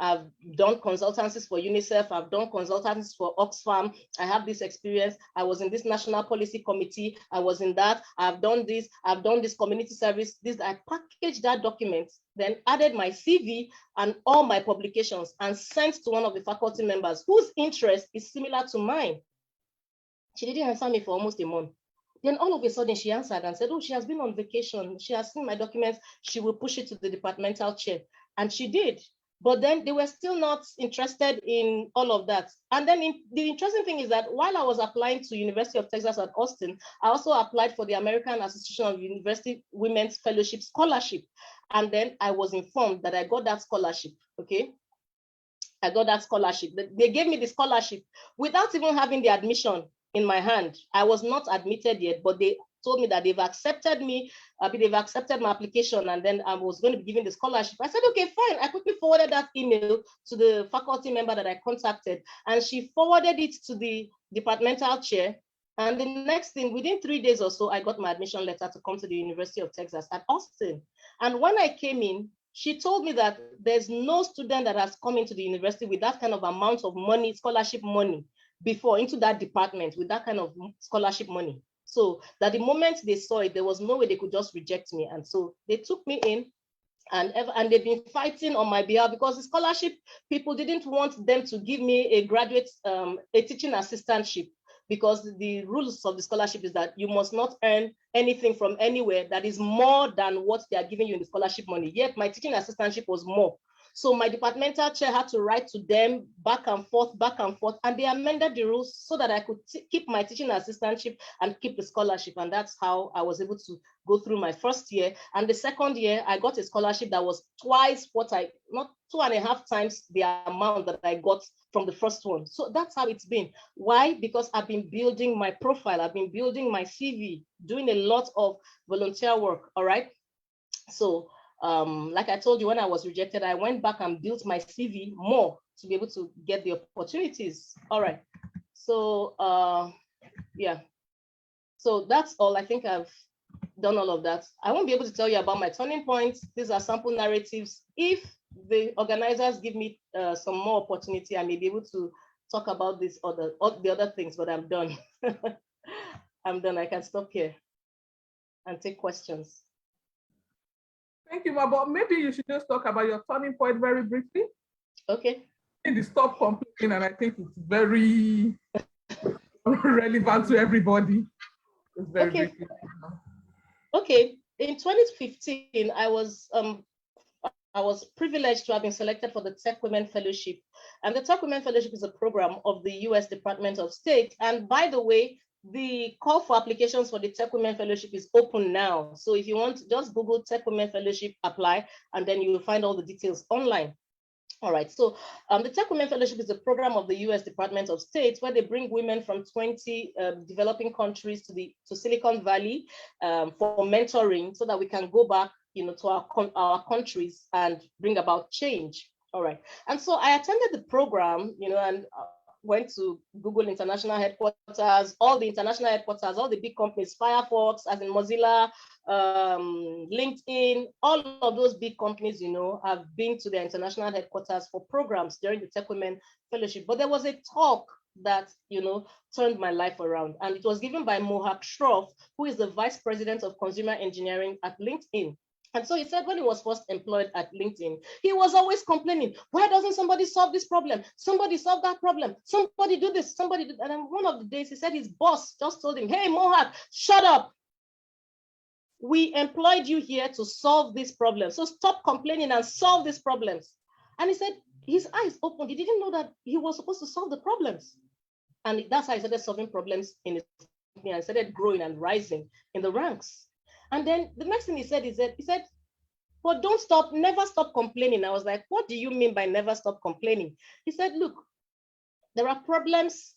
I've done consultancies for UNICEF. I've done consultancies for Oxfam. I have this experience. I was in this national policy committee. I was in that. I've done this. I've done this community service. I packaged that document, then added my CV and all my publications and sent to one of the faculty members whose interest is similar to mine. She didn't answer me for almost a month. Then all of a sudden she answered and said, she has been on vacation. She has seen my documents. She will push it to the departmental chair. And she did. But then they were still not interested in all of that. And then the interesting thing is that while I was applying to University of Texas at Austin, I also applied for the American Association of University Women's Fellowship Scholarship. And then I was informed that I got that scholarship, okay? I got that scholarship. They gave me the scholarship without even having the admission in my hand. I was not admitted yet, but they told me that they've accepted me, they've accepted my application, and then I was going to be given the scholarship. I said, okay, fine. I quickly forwarded that email to the faculty member that I contacted, and she forwarded it to the departmental chair. And the next thing, within 3 days or so, I got my admission letter to come to the University of Texas at Austin. And when I came in, she told me that there's no student that has come into the university with that kind of amount of money, scholarship money, before into that department with that kind of scholarship money. So that the moment they saw it, there was no way they could just reject me. And so they took me in, and they've been fighting on my behalf, because the scholarship people didn't want them to give me a graduate, a teaching assistantship, because the rules of the scholarship is that you must not earn anything from anywhere that is more than what they are giving you in the scholarship money. Yet my teaching assistantship was more. So my departmental chair had to write to them back and forth, and they amended the rules so that I could keep my teaching assistantship and keep the scholarship. And that's how I was able to go through my first year. And the second year, I got a scholarship that was twice what not 2.5 times the amount that I got from the first one. So that's how it's been. Why? Because I've been building my profile. I've been building my CV, doing a lot of volunteer work, all right? So, like I told you, when I was rejected, I went back and built my CV more to be able to get the opportunities. All right. So, yeah. So that's all. I think I've done all of that. I won't be able to tell you about my turning points. These are sample narratives. If the organizers give me some more opportunity, I may be able to talk about the other things, but I'm done. I'm done. I can stop here and take questions. Thank you, Ma, but maybe you should just talk about your turning point very briefly. Okay. In the stop complaining, and I think it's very relevant to everybody. It's very okay. briefly. Okay. In 2015, I was privileged to have been selected for the Tech Women Fellowship. And the Tech Women Fellowship is a program of the US Department of State. And by the way, the call for applications for the Tech Women Fellowship is open now. So if you want, just Google Tech Women Fellowship, apply, and then you will find all the details online. All right, so the Tech Women Fellowship is a program of the US Department of State where they bring women from 20 developing countries to Silicon Valley for mentoring, so that we can go back, to our countries and bring about change. All right, and so I attended the program, and went to Google International Headquarters, all the international headquarters, all the big companies, Firefox, as in Mozilla, LinkedIn, all of those big companies, have been to their international headquarters for programs during the Tech Women Fellowship. But there was a talk that, turned my life around. And it was given by Mohak Shroff, who is the Vice President of Consumer Engineering at LinkedIn. And so he said when he was first employed at LinkedIn, he was always complaining, why doesn't somebody solve this problem? Somebody solve that problem. Somebody do this, somebody do that. And then one of the days he said his boss just told him, hey, Mohak, shut up. We employed you here to solve this problem. So stop complaining and solve these problems. And he said his eyes opened. He didn't know that he was supposed to solve the problems. And that's how he started solving problems in his company and started growing and rising in the ranks. And then the next thing he said, but never stop complaining. I was like, what do you mean by never stop complaining? He said, look, there are problems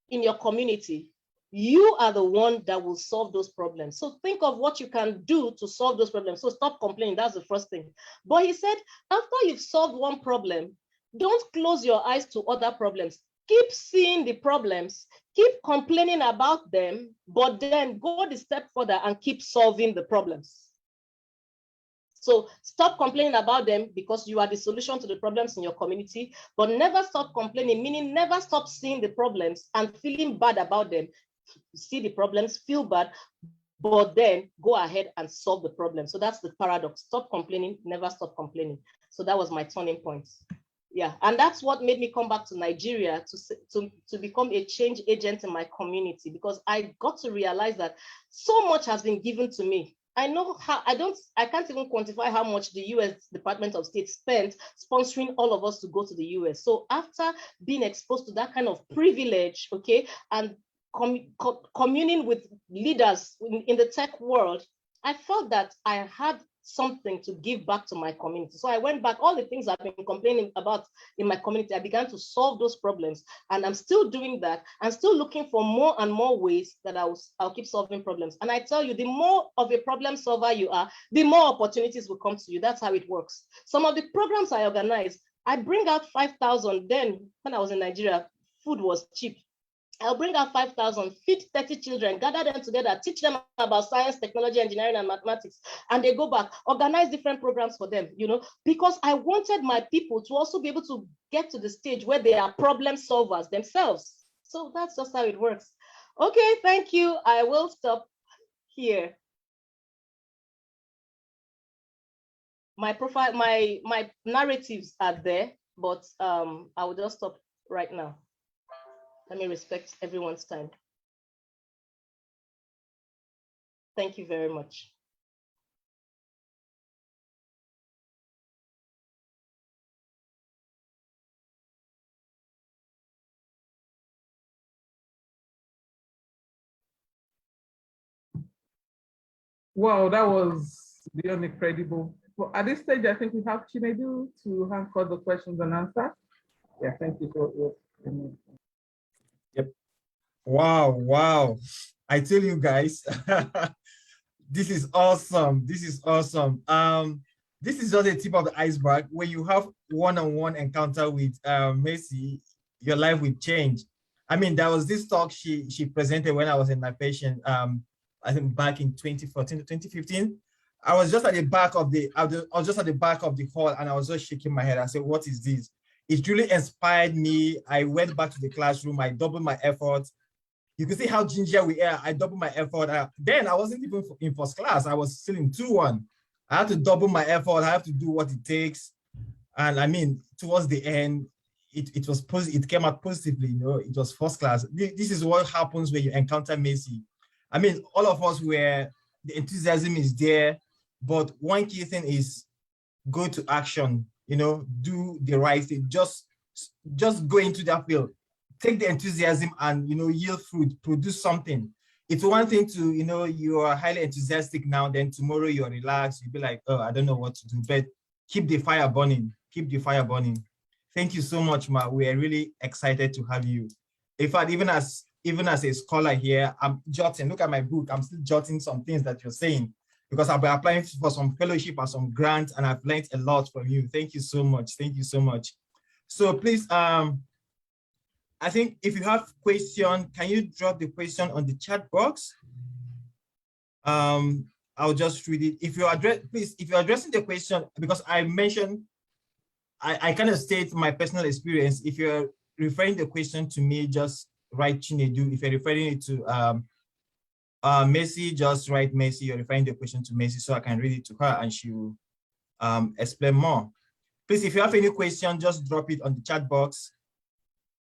in your community. You are the one that will solve those problems. So think of what you can do to solve those problems. So stop complaining. That's the first thing. But he said, after you've solved one problem, don't close your eyes to other problems. Keep seeing the problems, keep complaining about them, but then go the step further and keep solving the problems. So stop complaining about them because you are the solution to the problems in your community, but never stop complaining, meaning never stop seeing the problems and feeling bad about them. See the problems, feel bad, but then go ahead and solve the problem. So that's the paradox. Stop complaining, never stop complaining. So that was my turning point. Yeah, and that's what made me come back to Nigeria to become a change agent in my community, because I got to realize that so much has been given to me. I know how I can't even quantify how much the US Department of State spent sponsoring all of us to go to the US. So after being exposed to that kind of privilege, okay, and communing with leaders in the tech world, I felt that I had something to give back to my community. So I went back, all the things I've been complaining about in my community, I began to solve those problems. And I'm still doing that. I'm still looking for more and more ways that I'll keep solving problems. And I tell you, the more of a problem solver you are, the more opportunities will come to you. That's how it works. Some of the programs I organize, I bring out 5,000. Then when I was in Nigeria, food was cheap. I'll bring out 5,000, feed 30 children, gather them together, teach them about science, technology, engineering, and mathematics. And they go back, organize different programs for them, because I wanted my people to also be able to get to the stage where they are problem solvers themselves. So that's just how it works. Okay, thank you. I will stop here. My profile, my narratives are there, but I will just stop right now. Let me respect everyone's time. Thank you very much. Wow, that was beyond incredible. Well, at this stage, I think we have Chinedu to answer the questions and answers. Yeah, thank you for your. Yep. Wow. I tell you guys, this is awesome. This is awesome. This is just the tip of the iceberg. When you have one-on-one encounter with Messi, your life will change. I mean, there was this talk she presented when I was in my patient, I think back in 2014 to 2015. I was just at the back of the hall, and I was just shaking my head. I said, what is this? It really inspired me. I went back to the classroom. I doubled my efforts. You can see how ginger we are. I doubled my effort. Then I wasn't even in first class. I was still in 2-1. I had to double my effort. I have to do what it takes. And I mean, towards the end, it was positive. It came out positively. It was first class. This is what happens when you encounter Messi. I mean, all of us the enthusiasm is there, but one key thing is go to action. Do the right thing. Just go into that field. Take the enthusiasm and yield fruit, produce something. It's one thing to you are highly enthusiastic now, then tomorrow you're relaxed, you'll be like, oh, I don't know what to do. But keep the fire burning. Thank you so much, Ma. We are really excited to have you. In fact, even as a scholar here, I'm jotting. Look at my book. I'm still jotting some things that you're saying, because I've been applying for some fellowship and some grants, and I've learned a lot from you. Thank you so much. So please, I think if you have question, can you drop the question on the chat box? I'll just read it. If you're addressing the question, because I mentioned, I kind of state my personal experience. If you're referring the question to me, just write Chinedu. If you're referring it to Messi, just write Messi. You're referring the question to Messi, so I can read it to her and she will explain more. Please, if you have any question, just drop it on the chat box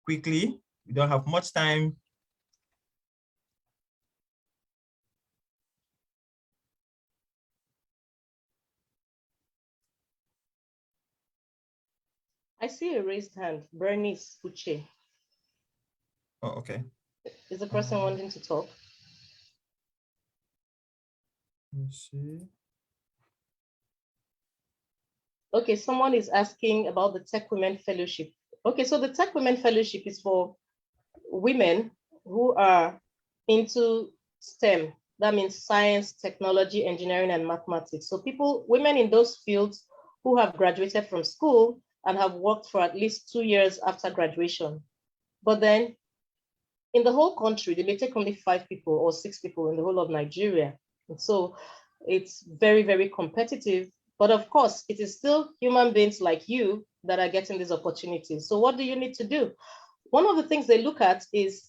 quickly. We don't have much time. I see a raised hand, Bernice Uche. Oh, okay. Is the person wanting to talk? Let me see. Okay, someone is asking about the Tech Women Fellowship. Okay, so the Tech Women Fellowship is for women who are into STEM. That means science, technology, engineering, and mathematics. So women in those fields who have graduated from school and have worked for at least 2 years after graduation. But then in the whole country, they may take only 5 people or 6 people in the whole of Nigeria. And so it's very, very competitive. But of course, it is still human beings like you that are getting these opportunities. So what do you need to do? One of the things they look at is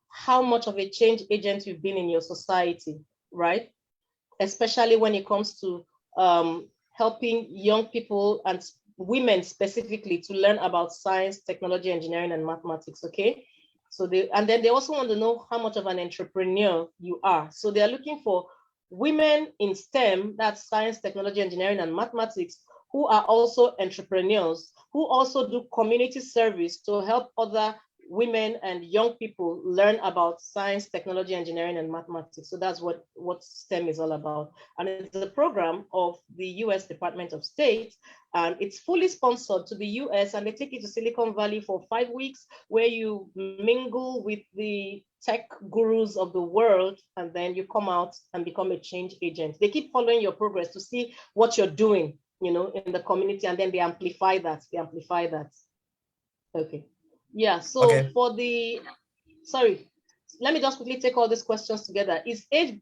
how much of a change agent you've been in your society, right? Especially when it comes to helping young people and women specifically to learn about science, technology, engineering, and mathematics, okay? So and then they also want to know how much of an entrepreneur you are. So they are looking for women in STEM, that's science, technology, engineering, and mathematics, who are also entrepreneurs, who also do community service to help other women and young people learn about science, technology, engineering, and mathematics. So that's what STEM is all about. And it's a program of the US Department of State, and it's fully sponsored to the US, and they take you to Silicon Valley for 5 weeks, where you mingle with the tech gurus of the world, and then you come out and become a change agent. They keep following your progress to see what you're doing, you know, in the community, and then they amplify that. Okay. Yeah, so okay. sorry, let me just quickly take all these questions together. Is age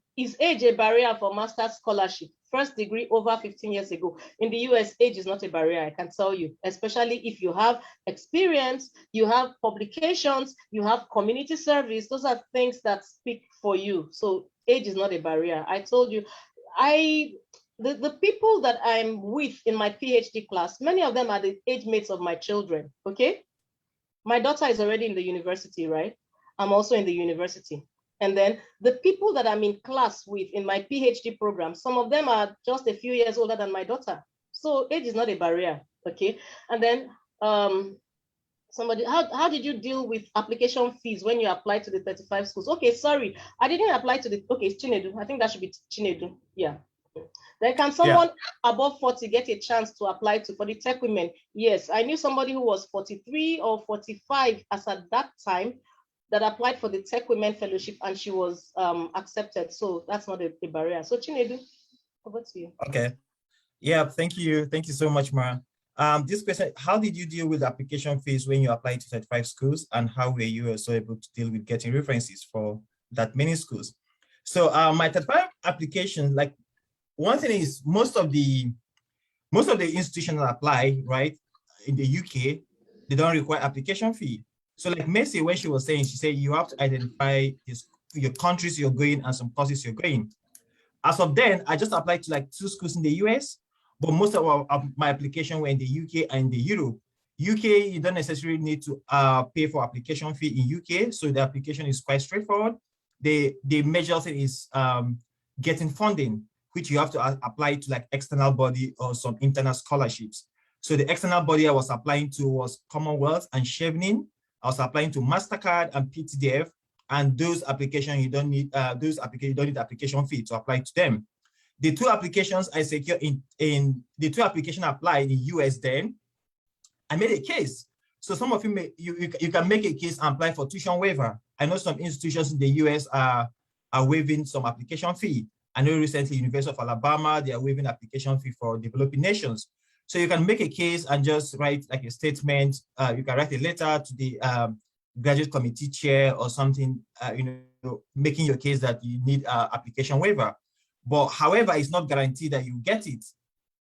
a barrier for master's scholarship? First degree over 15 years ago. In the US, age is not a barrier, I can tell you, especially if you have experience, you have publications, you have community service. Those are things that speak for you. So age is not a barrier. I told you, the people that I'm with in my PhD class, many of them are the age mates of my children, okay? My daughter is already in the university, right? I'm also in the university. And then the people that I'm in class with in my PhD program, some of them are just a few years older than my daughter. So age is not a barrier, okay? And then somebody, how did you deal with application fees when you applied to the 35 schools? Okay, sorry, I didn't apply to okay, it's Chinedu. I think that should be Chinedu, yeah. Then can someone above 40 get a chance to apply for the tech women? Yes, I knew somebody who was 43 or 45 as at that time that applied for the Tech Women Fellowship, and she was accepted. So that's not a barrier. So Chinedu, over to you. Okay. Yeah, thank you. Thank you so much, Mara. This question, how did you deal with application fees when you applied to 35 schools, and how were you also able to deal with getting references for that many schools? So my 35 application, like, one thing is most of the institutions that apply, right, in the UK, they don't require application fee. So like Messi, when she was saying, she said you have to identify your countries you're going and some courses you're going. As of then, I just applied to like 2 schools in the US, but most of my application were in the UK and the Europe. UK, you don't necessarily need to pay for application fee in UK, so the application is quite straightforward. The major thing is getting funding, which you have to apply to like external body or some internal scholarships. So the external body I was applying to was Commonwealth and Chevening. I was applying to MasterCard and PTDF, and those applications you don't need application fee to apply to them. The 2 applications I secured in the 2 applications I applied in US, then I made a case. So some of you you can make a case and apply for tuition waiver. I know some institutions in the US are waiving some application fee. I know recently University of Alabama, they are waiving application fee for developing nations. So you can make a case and just write like a statement. You can write a letter to the graduate committee chair or something, making your case that you need application waiver. But however, it's not guaranteed that you get it.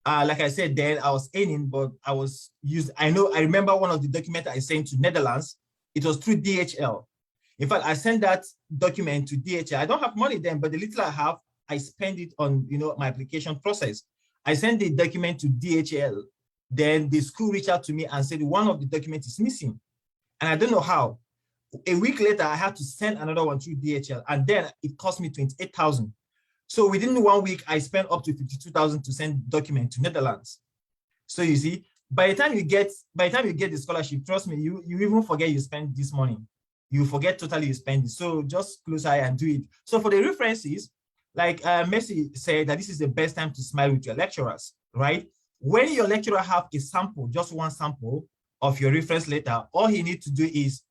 Like I said, then I was aiming, but I remember one of the documents I sent to Netherlands, it was through DHL. In fact, I sent that document to DHL. I don't have money then, but the little I have, I spend it on my application process. I sent the document to DHL. Then the school reached out to me and said one of the documents is missing. And I don't know how. A week later, I had to send another one through DHL, and then it cost me 28,000. So within 1 week, I spent up to 52,000 to send document to Netherlands. So you see, by the time you get the scholarship, trust me, you even forget you spent this money. You forget totally you spend it. So just close eye and do it. So for the references, like Messi said, that this is the best time to smile with your lecturers, right? When your lecturer have a sample, just one sample of your reference letter, all he needs to do is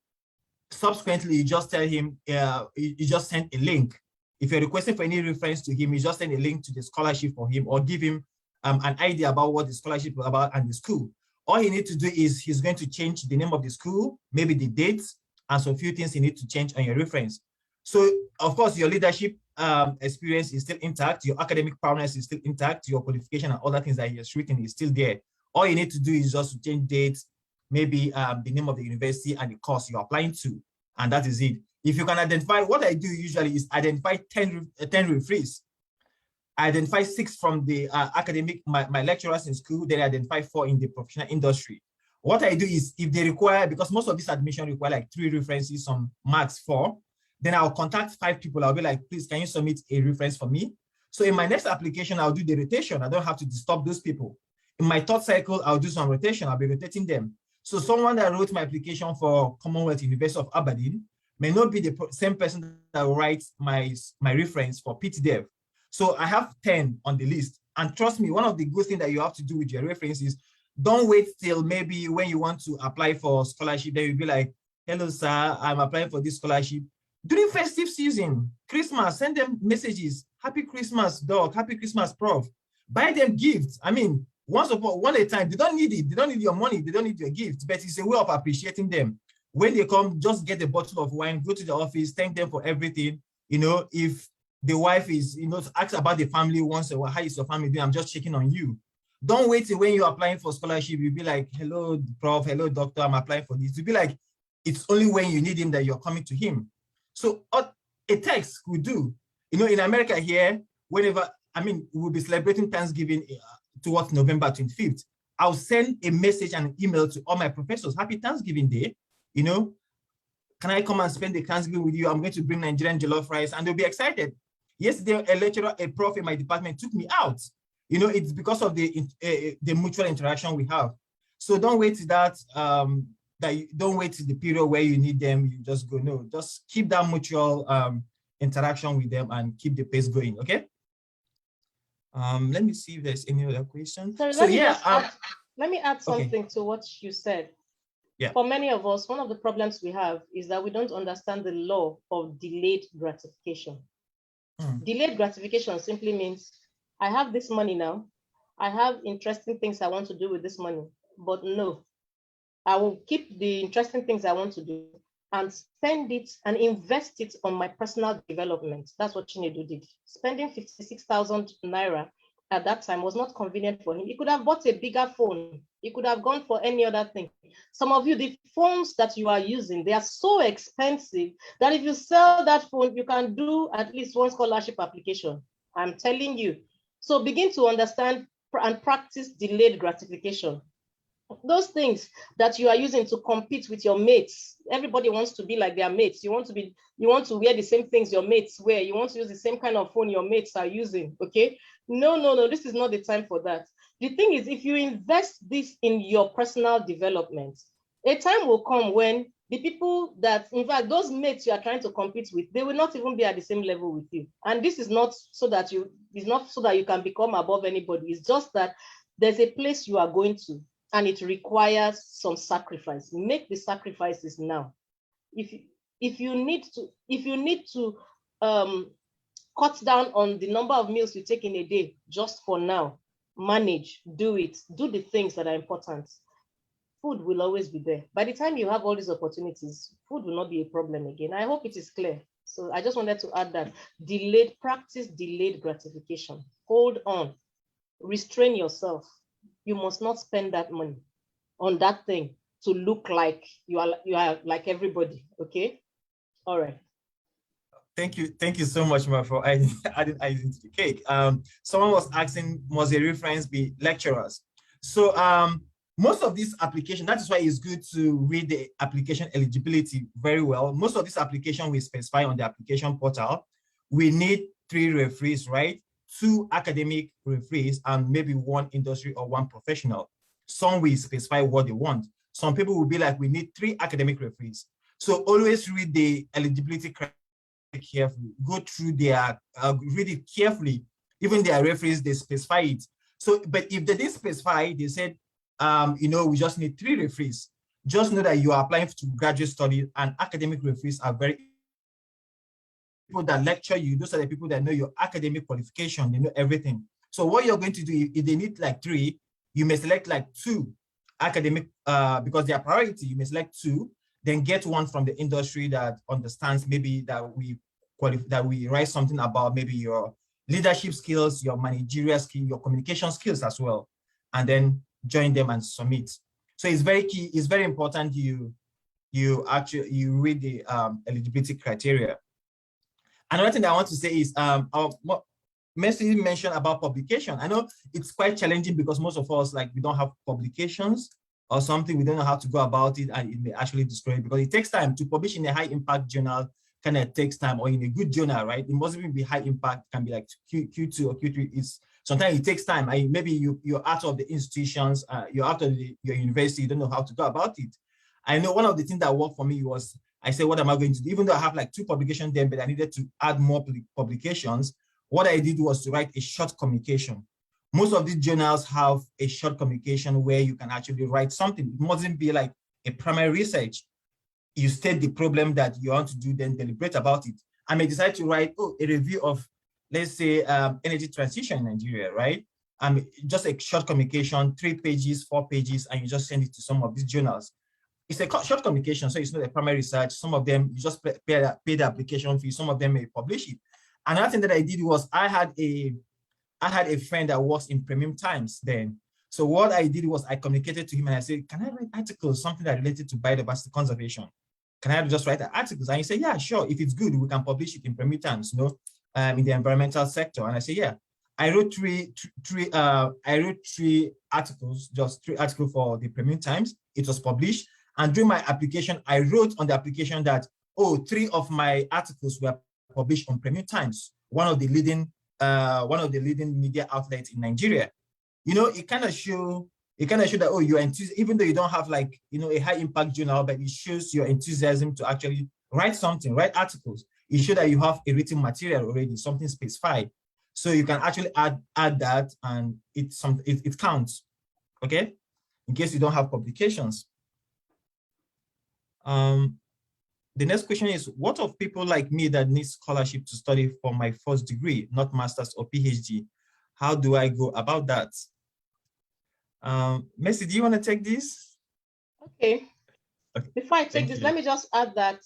subsequently you just tell him, you just send a link. If you're requesting for any reference to him, you just send a link to the scholarship for him or give him an idea about what the scholarship is about and the school. All he needs to do is he's going to change the name of the school, maybe the dates, and some few things you need to change on your reference. So, of course, your leadership experience is still intact, your academic prowess is still intact, your qualification and other things that he has written is still there. All you need to do is just to change dates, maybe the name of the university and the course you're applying to, and that is it. If you can identify, what I do usually is identify 10 referees. I identify 6 from the academic, my lecturers in school, then I identify 4 in the professional industry. What I do is, if they require, because most of this admission require like 3 references, some max 4, then I'll contact 5 people. I'll be like, please, can you submit a reference for me? So in my next application, I'll do the rotation. I don't have to disturb those people. In my third cycle, I'll do some rotation. I'll be rotating them. So someone that wrote my application for Commonwealth University of Aberdeen may not be the same person that writes my reference for PTDev. So I have 10 on the list. And trust me, one of the good things that you have to do with your reference is don't wait till maybe when you want to apply for scholarship, then you'll be like, hello, sir, I'm applying for this scholarship. During festive season, Christmas, send them messages. Happy Christmas, doc. Happy Christmas, prof. Buy them gifts. I mean, one at a time. They don't need it. They don't need your money. They don't need your gift, but it's a way of appreciating them. When they come, just get a bottle of wine, go to the office, thank them for everything. You know, if the wife is, you know, to ask about the family once in a while, how is your family doing? I'm just checking on you. Don't wait till when you're applying for scholarship, you'll be like, hello, prof, hello, doctor, I'm applying for this. You'll be like, it's only when you need him that you're coming to him. So a text will do. You know, in America here, whenever, I mean, we'll be celebrating Thanksgiving towards November 25th. I'll send a message and an email to all my professors. Happy Thanksgiving Day. You know, can I come and spend the Thanksgiving with you? I'm going to bring Nigerian jollof rice, and they'll be excited. Yesterday, a lecturer, a prof in my department took me out. You know, it's because of the mutual interaction we have. So don't wait to that. Don't wait to the period where you need them. You just go. No, just keep that mutual interaction with them and keep the pace going. Okay. Let me see if there's any other questions. Sorry, so yeah, let me add something to what you said. Yeah. For many of us, one of the problems we have is that we don't understand the law of delayed gratification. Delayed gratification simply means I have this money now. I have interesting things I want to do with this money, but no, I will keep the interesting things I want to do and spend it and invest it on my personal development. That's what Chinedu did. Spending 56,000 naira at that time was not convenient for him. He could have bought a bigger phone. He could have gone for any other thing. Some of you, the phones that you are using, they are so expensive that if you sell that phone, you can do at least one scholarship application. I'm telling you. So begin to understand and practice delayed gratification. Those things that you are using to compete with your mates. Everybody wants to be like their mates. You want to wear the same things your mates wear. You want to use the same kind of phone your mates are using. Okay. No, this is not the time for that. The thing is, if you invest this in your personal development, a time will come when the people that, in fact, those mates you are trying to compete with, they will not even be at the same level with you. And this is not so that you can become above anybody. It's just that there's a place you are going to, and it requires some sacrifice. Make the sacrifices now. If you need to cut down on the number of meals you take in a day, just for now, manage, do it, do the things that are important. Food will always be there. By the time you have all these opportunities, food will not be a problem again. I hope it is clear. So I just wanted to add that practice delayed gratification. Hold on, restrain yourself. You must not spend that money on that thing to look like you are like everybody. Okay. All right. Thank you so much, Ma, for adding icing to the cake. Someone was asking, must a reference be lecturers? So most of this application, that is why it's good to read the application eligibility very well. Most of this application we specify on the application portal. We need 3 referees, right? 2 academic referees and maybe 1 industry or 1 professional. Some will specify what they want. Some people will be like, we need 3 academic referees. So always read the eligibility criteria carefully. Go through their, read it carefully. Even their referees, they specify it. So, but if they didn't specify, they said, we just need 3 referees. Just know that you are applying to graduate study, and academic referees are very people that lecture you. Those are the people that know your academic qualification. They know everything. So what you're going to do, if they need like 3, you may select like 2 academic, because they are priority, you may select 2, then get 1 from the industry that understands maybe that we write something about maybe your leadership skills, your managerial skill, your communication skills as well, and then join them and submit. So it's very key, it's very important you read the eligibility criteria. Another thing that I want to say is Messi mentioned about publication. I know it's quite challenging because most of us, like, we don't have publications or something, we don't know how to go about it, and it may actually destroy it because it takes time to publish in a high impact journal. Kind of takes time, or in a good journal, right? It mustn't even be high impact, can be like Q2 or Q3. Sometimes it takes time. Maybe you're out of the institutions, you're out of your university, you don't know how to go about it. I know one of the things that worked for me was, I said, what am I going to do? Even though I have like 2 publications there, but I needed to add more publications, what I did was to write a short communication. Most of these journals have a short communication where you can actually write something. It mustn't be like a primary research. You state the problem that you want to do, then deliberate about it. I may decide to write a review of, let's say, energy transition in Nigeria, right? Just a short communication, 3 pages, 4 pages, and you just send it to some of these journals. It's a short communication, so it's not a primary research. Some of them, you just pay the application fee. Some of them may publish it. Another thing that I did was I had a friend that works in Premium Times then. So what I did was I communicated to him and I said, can I write articles, something that related to biodiversity conservation? Can I just write articles? And he said, yeah, sure. If it's good, we can publish it in Premium Times, in the environmental sector. And I said, yeah. I wrote three articles, just 3 articles for the Premium Times. It was published. And during my application, I wrote on the application that, 3 of my articles were published on Premium Times, one of the leading media outlets in Nigeria. It kind of show that, you're enthusiastic, even though you don't have like, a high impact journal, but it shows your enthusiasm to actually write articles. It shows that you have a written material already, something specified. So you can actually add that, and it counts, okay? In case you don't have publications. The next question is, what of people like me that need scholarship to study for my first degree, not master's or PhD? How do I go about that? Messi, do you want to take this? Okay. Before I take Thank this, you. let me just add that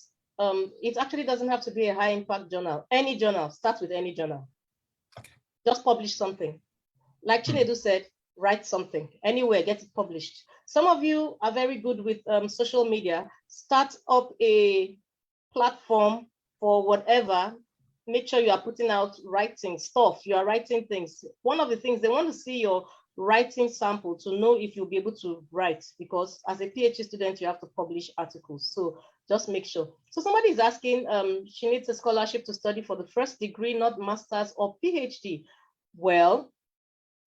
it actually doesn't have to be a high impact journal. Any journal, start with any journal. Okay. Just publish something. Like Chinedu said, write something. Anywhere, get it published. Some of you are very good with social media. Start up a platform for whatever. Make sure you are putting out writing stuff. You are writing things. One of the things, they want to see your writing sample to know if you'll be able to write, because as a PhD student, you have to publish articles. So just make sure. So somebody is asking, she needs a scholarship to study for the first degree, not master's or PhD. Well,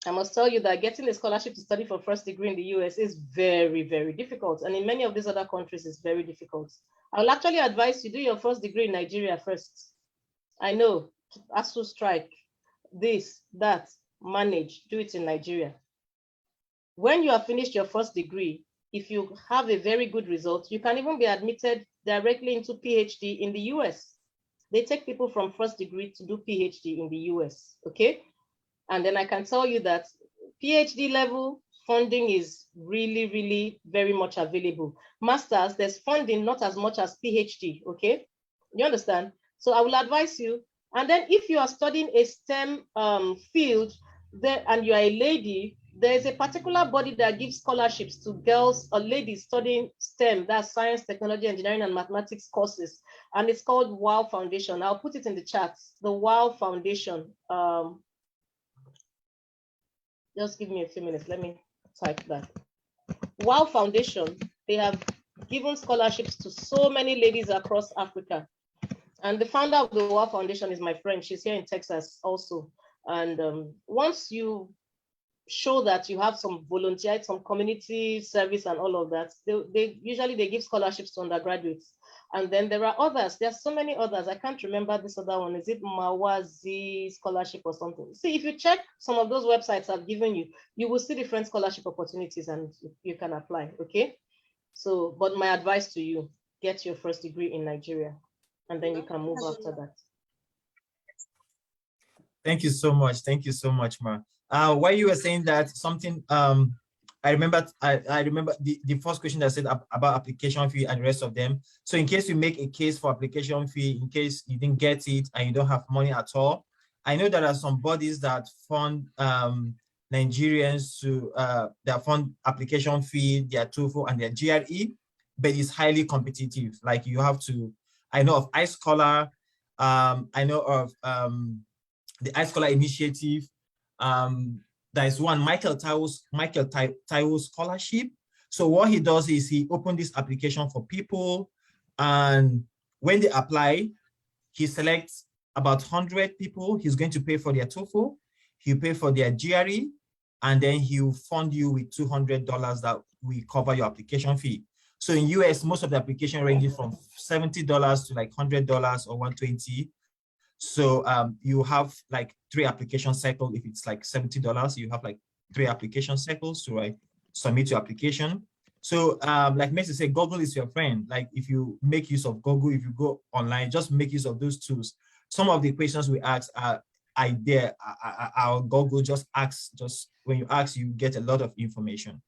I must tell you that getting a scholarship to study for first degree in the US is very, very difficult. And in many of these other countries, it's very difficult. I will actually advise you do your first degree in Nigeria first. I know, ASU strike, this, that, manage, do it in Nigeria. When you have finished your first degree, if you have a very good result, you can even be admitted directly into PhD in the US. They take people from first degree to do PhD in the US, okay? And then I can tell you that PhD level funding is really, really very much available. Masters, there's funding, not as much as PhD, okay? You understand? So I will advise you. And then if you are studying a STEM field and you are a lady, there's a particular body that gives scholarships to girls or ladies studying STEM, that's science, technology, engineering, and mathematics courses. And it's called WOW Foundation. I'll put it in the chat, the WOW Foundation. Just give me a few minutes. Let me type that. WOW Foundation, they have given scholarships to so many ladies across Africa. And the founder of the WOW Foundation is my friend. She's here in Texas also. And once you show that you have some volunteer, some community service and all of that, they usually give scholarships to undergraduates. And then there are others. There's so many others. I can't remember this other one. Is it Mawazi scholarship or something? See, if you check some of those websites I've given you, you will see different scholarship opportunities and you can apply, okay? So, but my advice to you, get your first degree in Nigeria and then you can move after that. Thank you so much. Thank you so much, Ma. While you were saying that, something I remember the first question that said about application fee and the rest of them. So in case you make a case for application fee, in case you didn't get it and you don't have money at all, I know there are some bodies that fund Nigerians to that fund application fee, their TOEFL and their GRE, but it's highly competitive. Like you have to, I know of iScholar, I know of the iScholar initiative. There is one, Michael Taiwo scholarship. So what he does is he opened this application for people, and when they apply, he selects about 100 people. He's going to pay for their TOEFL, he'll pay for their GRE, and then he'll fund you with $200 that will cover your application fee. So in US, most of the application ranges from $70 to like $100 or $120. So you have like 3 application cycles. If it's like $70, you have like 3 application cycles to submit your application. So like Messi said, Google is your friend. Like if you make use of Google, if you go online, just make use of those tools. Some of the questions we ask are there. Our Google just asks, just when you ask, you get a lot of information.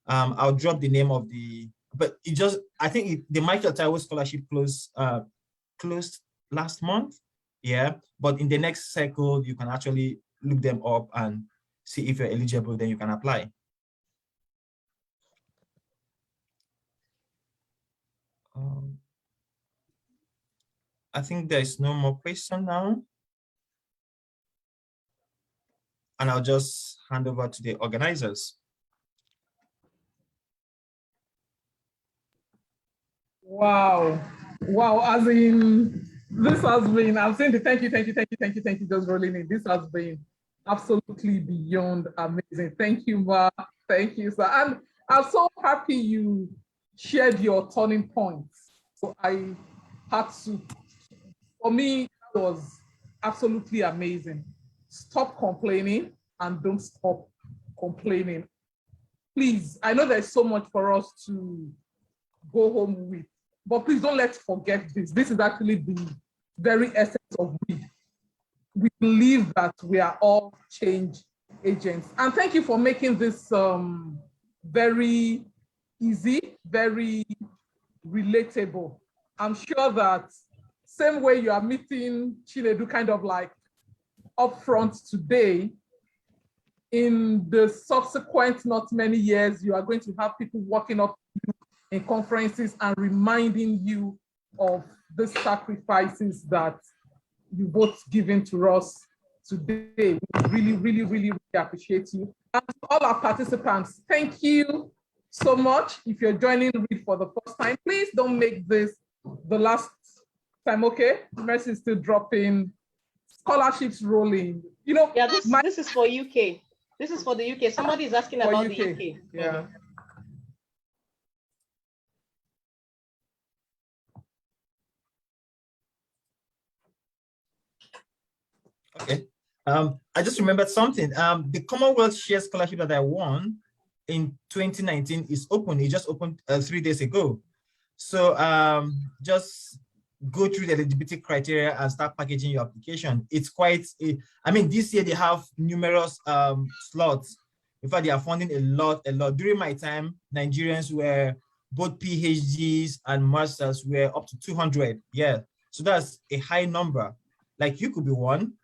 I'll drop the name of the, but it just, I think the Michael Taiwo scholarship closed last month. Yeah, but in the next cycle, you can actually look them up and see if you're eligible, then you can apply. I think there is no more question now. And I'll just hand over to the organizers. Wow. Wow, as in, this has been, I'm saying the thank you just rolling in. This has been absolutely beyond amazing. Thank you, Ma. Thank you, sir. And I'm so happy you shared your turning points. So I had to, for me, that was absolutely amazing. Stop complaining and don't stop complaining. Please, I know there's so much for us to go home with, but please don't let's forget this. This is actually the very essence of we. We believe that we are all change agents. And thank you for making this very easy, very relatable. I'm sure that same way you are meeting Chinedu kind of like upfront today, in the subsequent not many years, you are going to have people walking up to you in conferences and reminding you of the sacrifices that you both given to us today. We really appreciate you. And to all our participants, thank you so much. If you're joining Read for the first time, please don't make this the last time, okay? Mercy is still dropping, scholarships rolling. You know, yeah, this is for UK. This is for the UK. Somebody is asking about the UK. Yeah. Okay. I just remembered something. The Commonwealth Share Scholarship that I won in 2019 is open. It just opened 3 days ago. So just go through the eligibility criteria and start packaging your application. It's quite, I mean, this year they have numerous slots. In fact, they are funding a lot. During my time, Nigerians were, both PhDs and masters were up to 200. Yeah, so that's a high number. Like you could be one,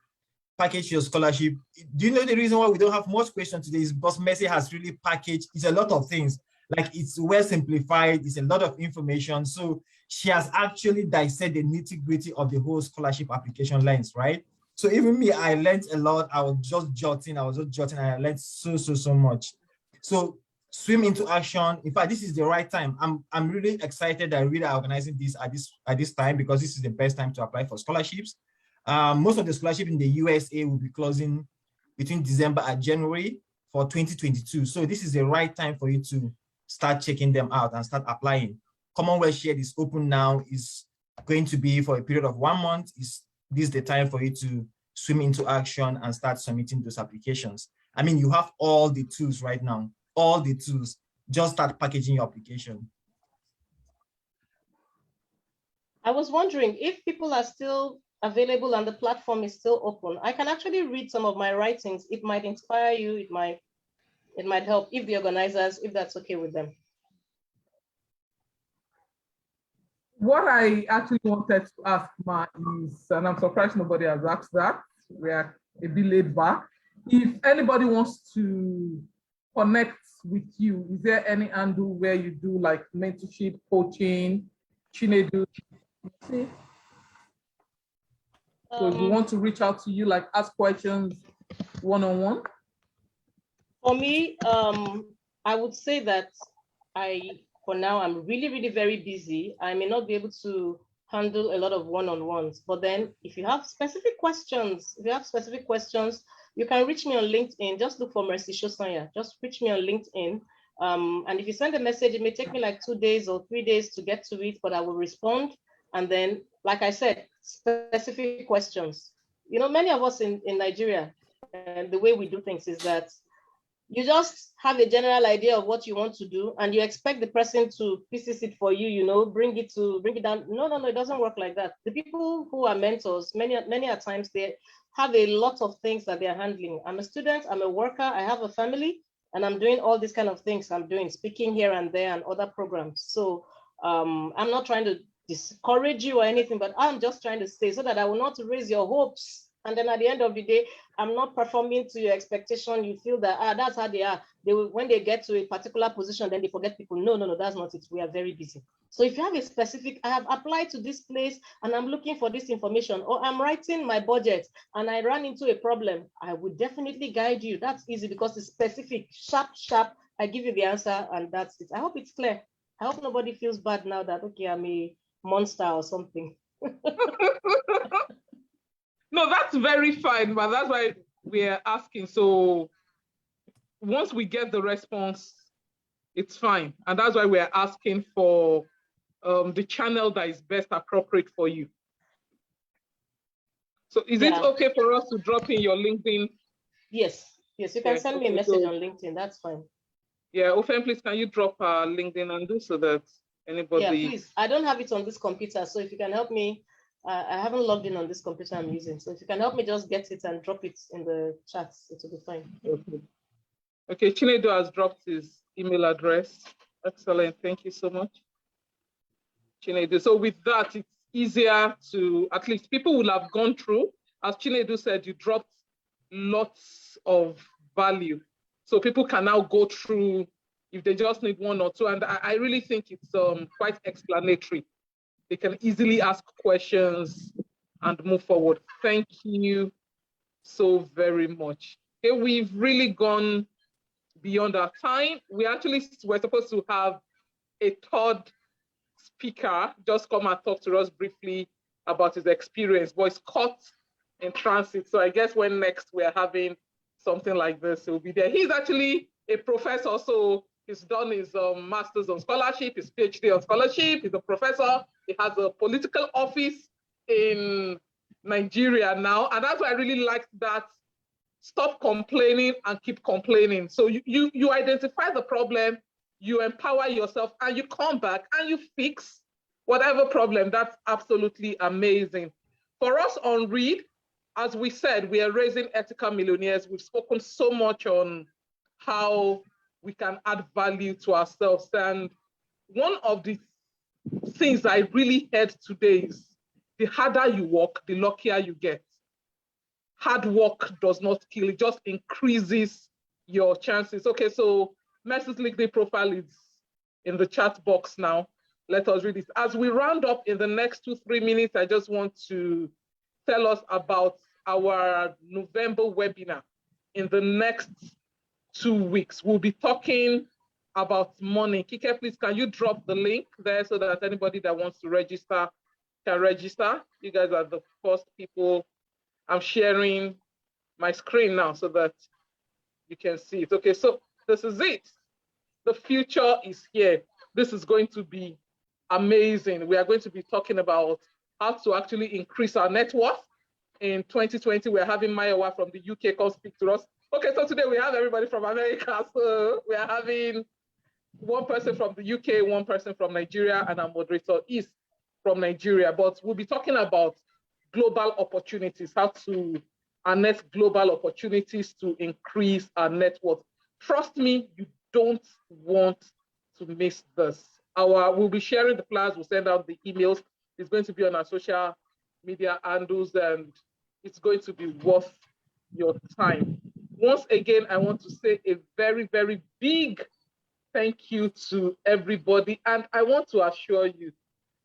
package your scholarship. Do you know the reason why we don't have much questions today is because Mercy has really packaged, it's a lot of things. Like it's well simplified, it's a lot of information. So she has actually dissected the nitty-gritty of the whole scholarship application lines, right? So even me, I learned a lot. I was just jotting, and I learned so much. So swim into action. In fact, this is the right time. I'm really excited that we are organizing this at this time, because this is the best time to apply for scholarships. Most of the scholarships in the USA will be closing between December and January. for 2022. So this is the right time for you to start checking them out and start applying. Commonwealth Shared is open now, is going to be for a period of 1 month. This is the time for you to swim into action and start submitting those applications. I mean, you have all the tools right now, all the tools. Just start packaging your application. I was wondering if people are still available and the platform is still open. I can actually read some of my writings. It might inspire you. It might help if the organizers, if that's okay with them. What I actually wanted to ask Ma is, and I'm surprised nobody has asked that, we are a bit laid back. If anybody wants to connect with you, is there any handle where you do like mentorship, coaching, Chinedu? So if you want to reach out to you, like ask questions one-on-one? For me, I would say that for now, I'm really, really very busy. I may not be able to handle a lot of one-on-ones, but then if you have specific questions, you can reach me on LinkedIn. Just look for Mercy Sosanya. Just reach me on LinkedIn. And if you send a message, it may take me like 2 days or 3 days to get to it, but I will respond. And then, like I said, specific questions. You know, many of us in Nigeria, and the way we do things is that you just have a general idea of what you want to do, and you expect the person to pieces it for you, you know, bring it down. No, it doesn't work like that. The people who are mentors, many a times they have a lot of things that they're handling. I'm a student, I'm a worker, I have a family, and I'm doing all these kind of things. I'm doing speaking here and there and other programs. So I'm not trying to discourage you or anything, but I'm just trying to say so that I will not raise your hopes. And then at the end of the day, I'm not performing to your expectation. You feel that, that's how they are. When they get to a particular position, then they forget people. No, that's not it. We are very busy. So if you have a specific, I have applied to this place and I'm looking for this information, or I'm writing my budget and I run into a problem, I would definitely guide you. That's easy because it's specific, sharp. I give you the answer and that's it. I hope it's clear. I hope nobody feels bad now that, okay, I'm a monster or something. No, that's very fine, but that's why we're asking. So once we get the response, it's fine. And that's why we're asking for the channel that is best appropriate for you. So is it okay for us to drop in your LinkedIn? Yes, you can send me a message on LinkedIn. That's fine. Yeah, Ofen, please, can you drop our LinkedIn and do so that anybody... Yeah, please. I don't have it on this computer, so if you can help me, I haven't logged in on this computer I'm using. So if you can help me just get it and drop it in the chat, it will be fine. Okay, Chinedu has dropped his email address. Excellent, thank you so much, Chinedu. So with that, it's easier to, at least people will have gone through. As Chinedu said, you dropped lots of value. So people can now go through if they just need one or two. And I really think it's quite explanatory. They can easily ask questions and move forward. Thank you so very much. Okay, we've really gone beyond our time. We're supposed to have a third speaker just come and talk to us briefly about his experience, but it's caught in transit. So I guess when next we're having something like this, he'll be there. He's actually a professor, so he's done his master's on scholarship, his PhD on scholarship. He's a professor. He has a political office in Nigeria now. And that's why I really liked that. Stop complaining and keep complaining. So you identify the problem, you empower yourself, and you come back and you fix whatever problem. That's absolutely amazing. For us on Read, as we said, we are raising ethical millionaires. We've spoken so much on how we can add value to ourselves. And one of the things I really heard today is the harder you work, the luckier you get. Hard work does not kill, it just increases your chances. Okay, so Mercy's LinkedIn profile is in the chat box now. Let us read this. As we round up in the next 2-3 minutes, I just want to tell us about our November webinar in the next 2 weeks. We'll be talking about money. Kike, please, can you drop the link there so that anybody that wants to register can register? You guys are the first people. I'm sharing my screen now so that you can see it. Okay, so this is it. The future is here. This is going to be amazing. We are going to be talking about how to actually increase our net worth. In 2020, we're having Mayowa from the UK come speak to us. Okay, so today we have everybody from America. So we are having one person from the UK, one person from Nigeria, and our moderator is from Nigeria. But we'll be talking about global opportunities, how to harness global opportunities to increase our net worth. Trust me, you don't want to miss this. We'll be sharing the flyers, we'll send out the emails. It's going to be on our social media handles, and it's going to be worth your time. Once again, I want to say a very, very big thank you to everybody. And I want to assure you,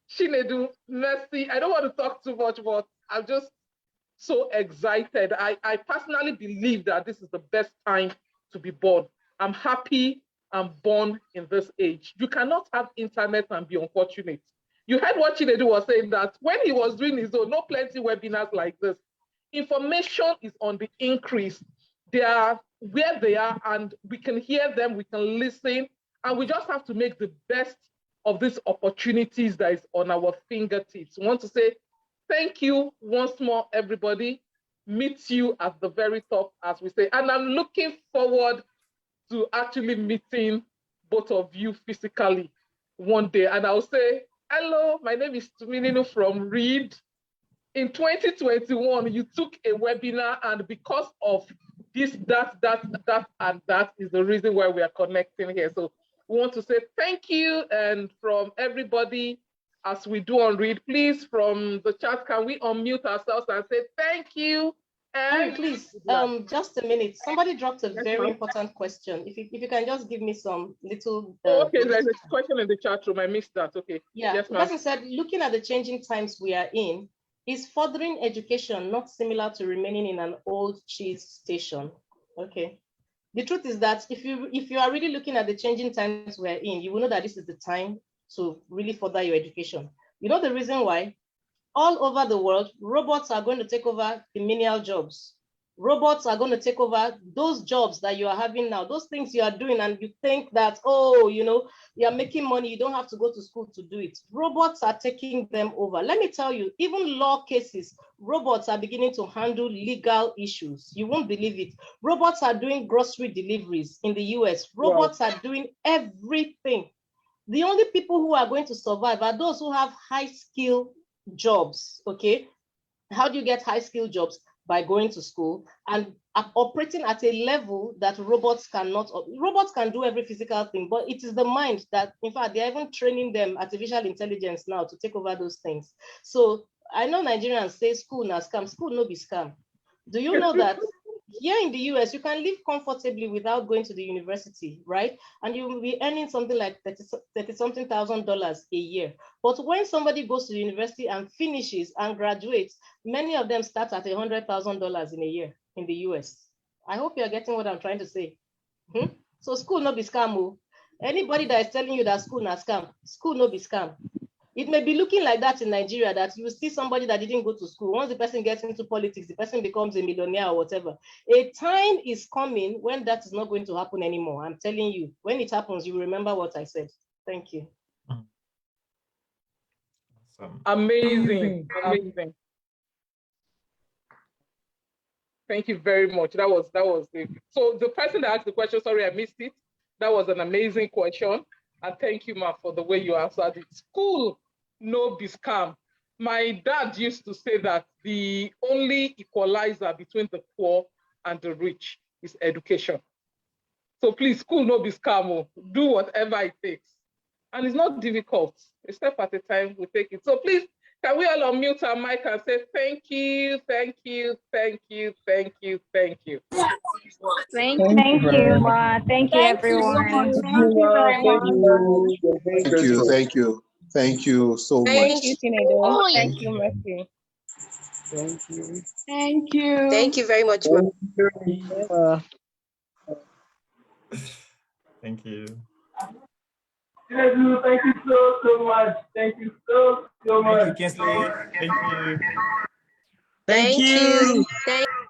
Chinedu, merci. I don't want to talk too much, but I'm just so excited. I personally believe that this is the best time to be born. I'm happy I'm born in this age. You cannot have internet and be unfortunate. You heard what Chinedu was saying, that when he was doing his own, no plenty webinars like this. Information is on the increase. They are where they are, and we can hear them, we can listen, and we just have to make the best of these opportunities that is on our fingertips. We want to say thank you once more, everybody. Meet you at the very top, as we say. And I'm looking forward to actually meeting both of you physically one day. And I'll say, hello, my name is Chinedu from Reed. In 2021, you took a webinar, and because of this, that, and that is the reason why we are connecting here. So we want to say thank you. And from everybody, as we do on Read, please, from the chat, can we unmute ourselves and say thank you? And please, just a minute. Somebody dropped a very important question. If you can just give me some little. Okay, there's a question in the chat room. I missed that. Okay. Yeah, yes, the person said, looking at the changing times we are in, is furthering education not similar to remaining in an old cheese station? Okay. The truth is that if you are really looking at the changing times we're in, you will know that this is the time to really further your education. You know the reason why? All over the world, robots are going to take over the menial jobs. Robots are going to take over those jobs that you are having now, those things you are doing, and you think that, oh, you know, you are making money, you don't have to go to school to do it. Robots are taking them over. Let me tell you, even law cases, robots are beginning to handle legal issues. You won't believe it. Robots are doing grocery deliveries in the US. Robots are doing everything. The only people who are going to survive are those who have high skill jobs, okay? How do you get high skill jobs? By going to school and operating at a level that robots cannot. Robots can do every physical thing, but it is the mind that, in fact, they're even training them artificial intelligence now to take over those things. So I know Nigerians say school na scam, school no be scam. Do you know that here in the US, you can live comfortably without going to the university, right? And you will be earning something like $30-something thousand a year. But when somebody goes to the university and finishes and graduates, many of them start at $100,000 in a year in the US. I hope you're getting what I'm trying to say. So school no be scam. Anybody that is telling you that school na scam, school no be scam. It may be looking like that in Nigeria, that you see somebody that didn't go to school. Once the person gets into politics, the person becomes a millionaire or whatever. A time is coming when that is not going to happen anymore. I'm telling you, when it happens, you will remember what I said. Thank you. Awesome. Amazing. Amazing. Thank you very much. That was it. So the person that asked the question, sorry, I missed it. That was an amazing question. And thank you, Ma, for the way you answered it. School no be scam. My dad used to say that the only equalizer between the poor and the rich is education. So please, school no be scam. Do whatever it takes. And it's not difficult. A step at a time, we take it. So please, can we all unmute our mic and say thank you, thank you, thank you, thank you, thank you. Thank you, Ma. Thank you, everyone. Thank you very much. Thank you. Thank you so much. Thank you, Chinedu. Thank you, Mercy. Thank you. Thank you. Thank you very much. Thank you. Thank you so much. Thank you so much. Thank you, Kinsley. Thank you. Thank you.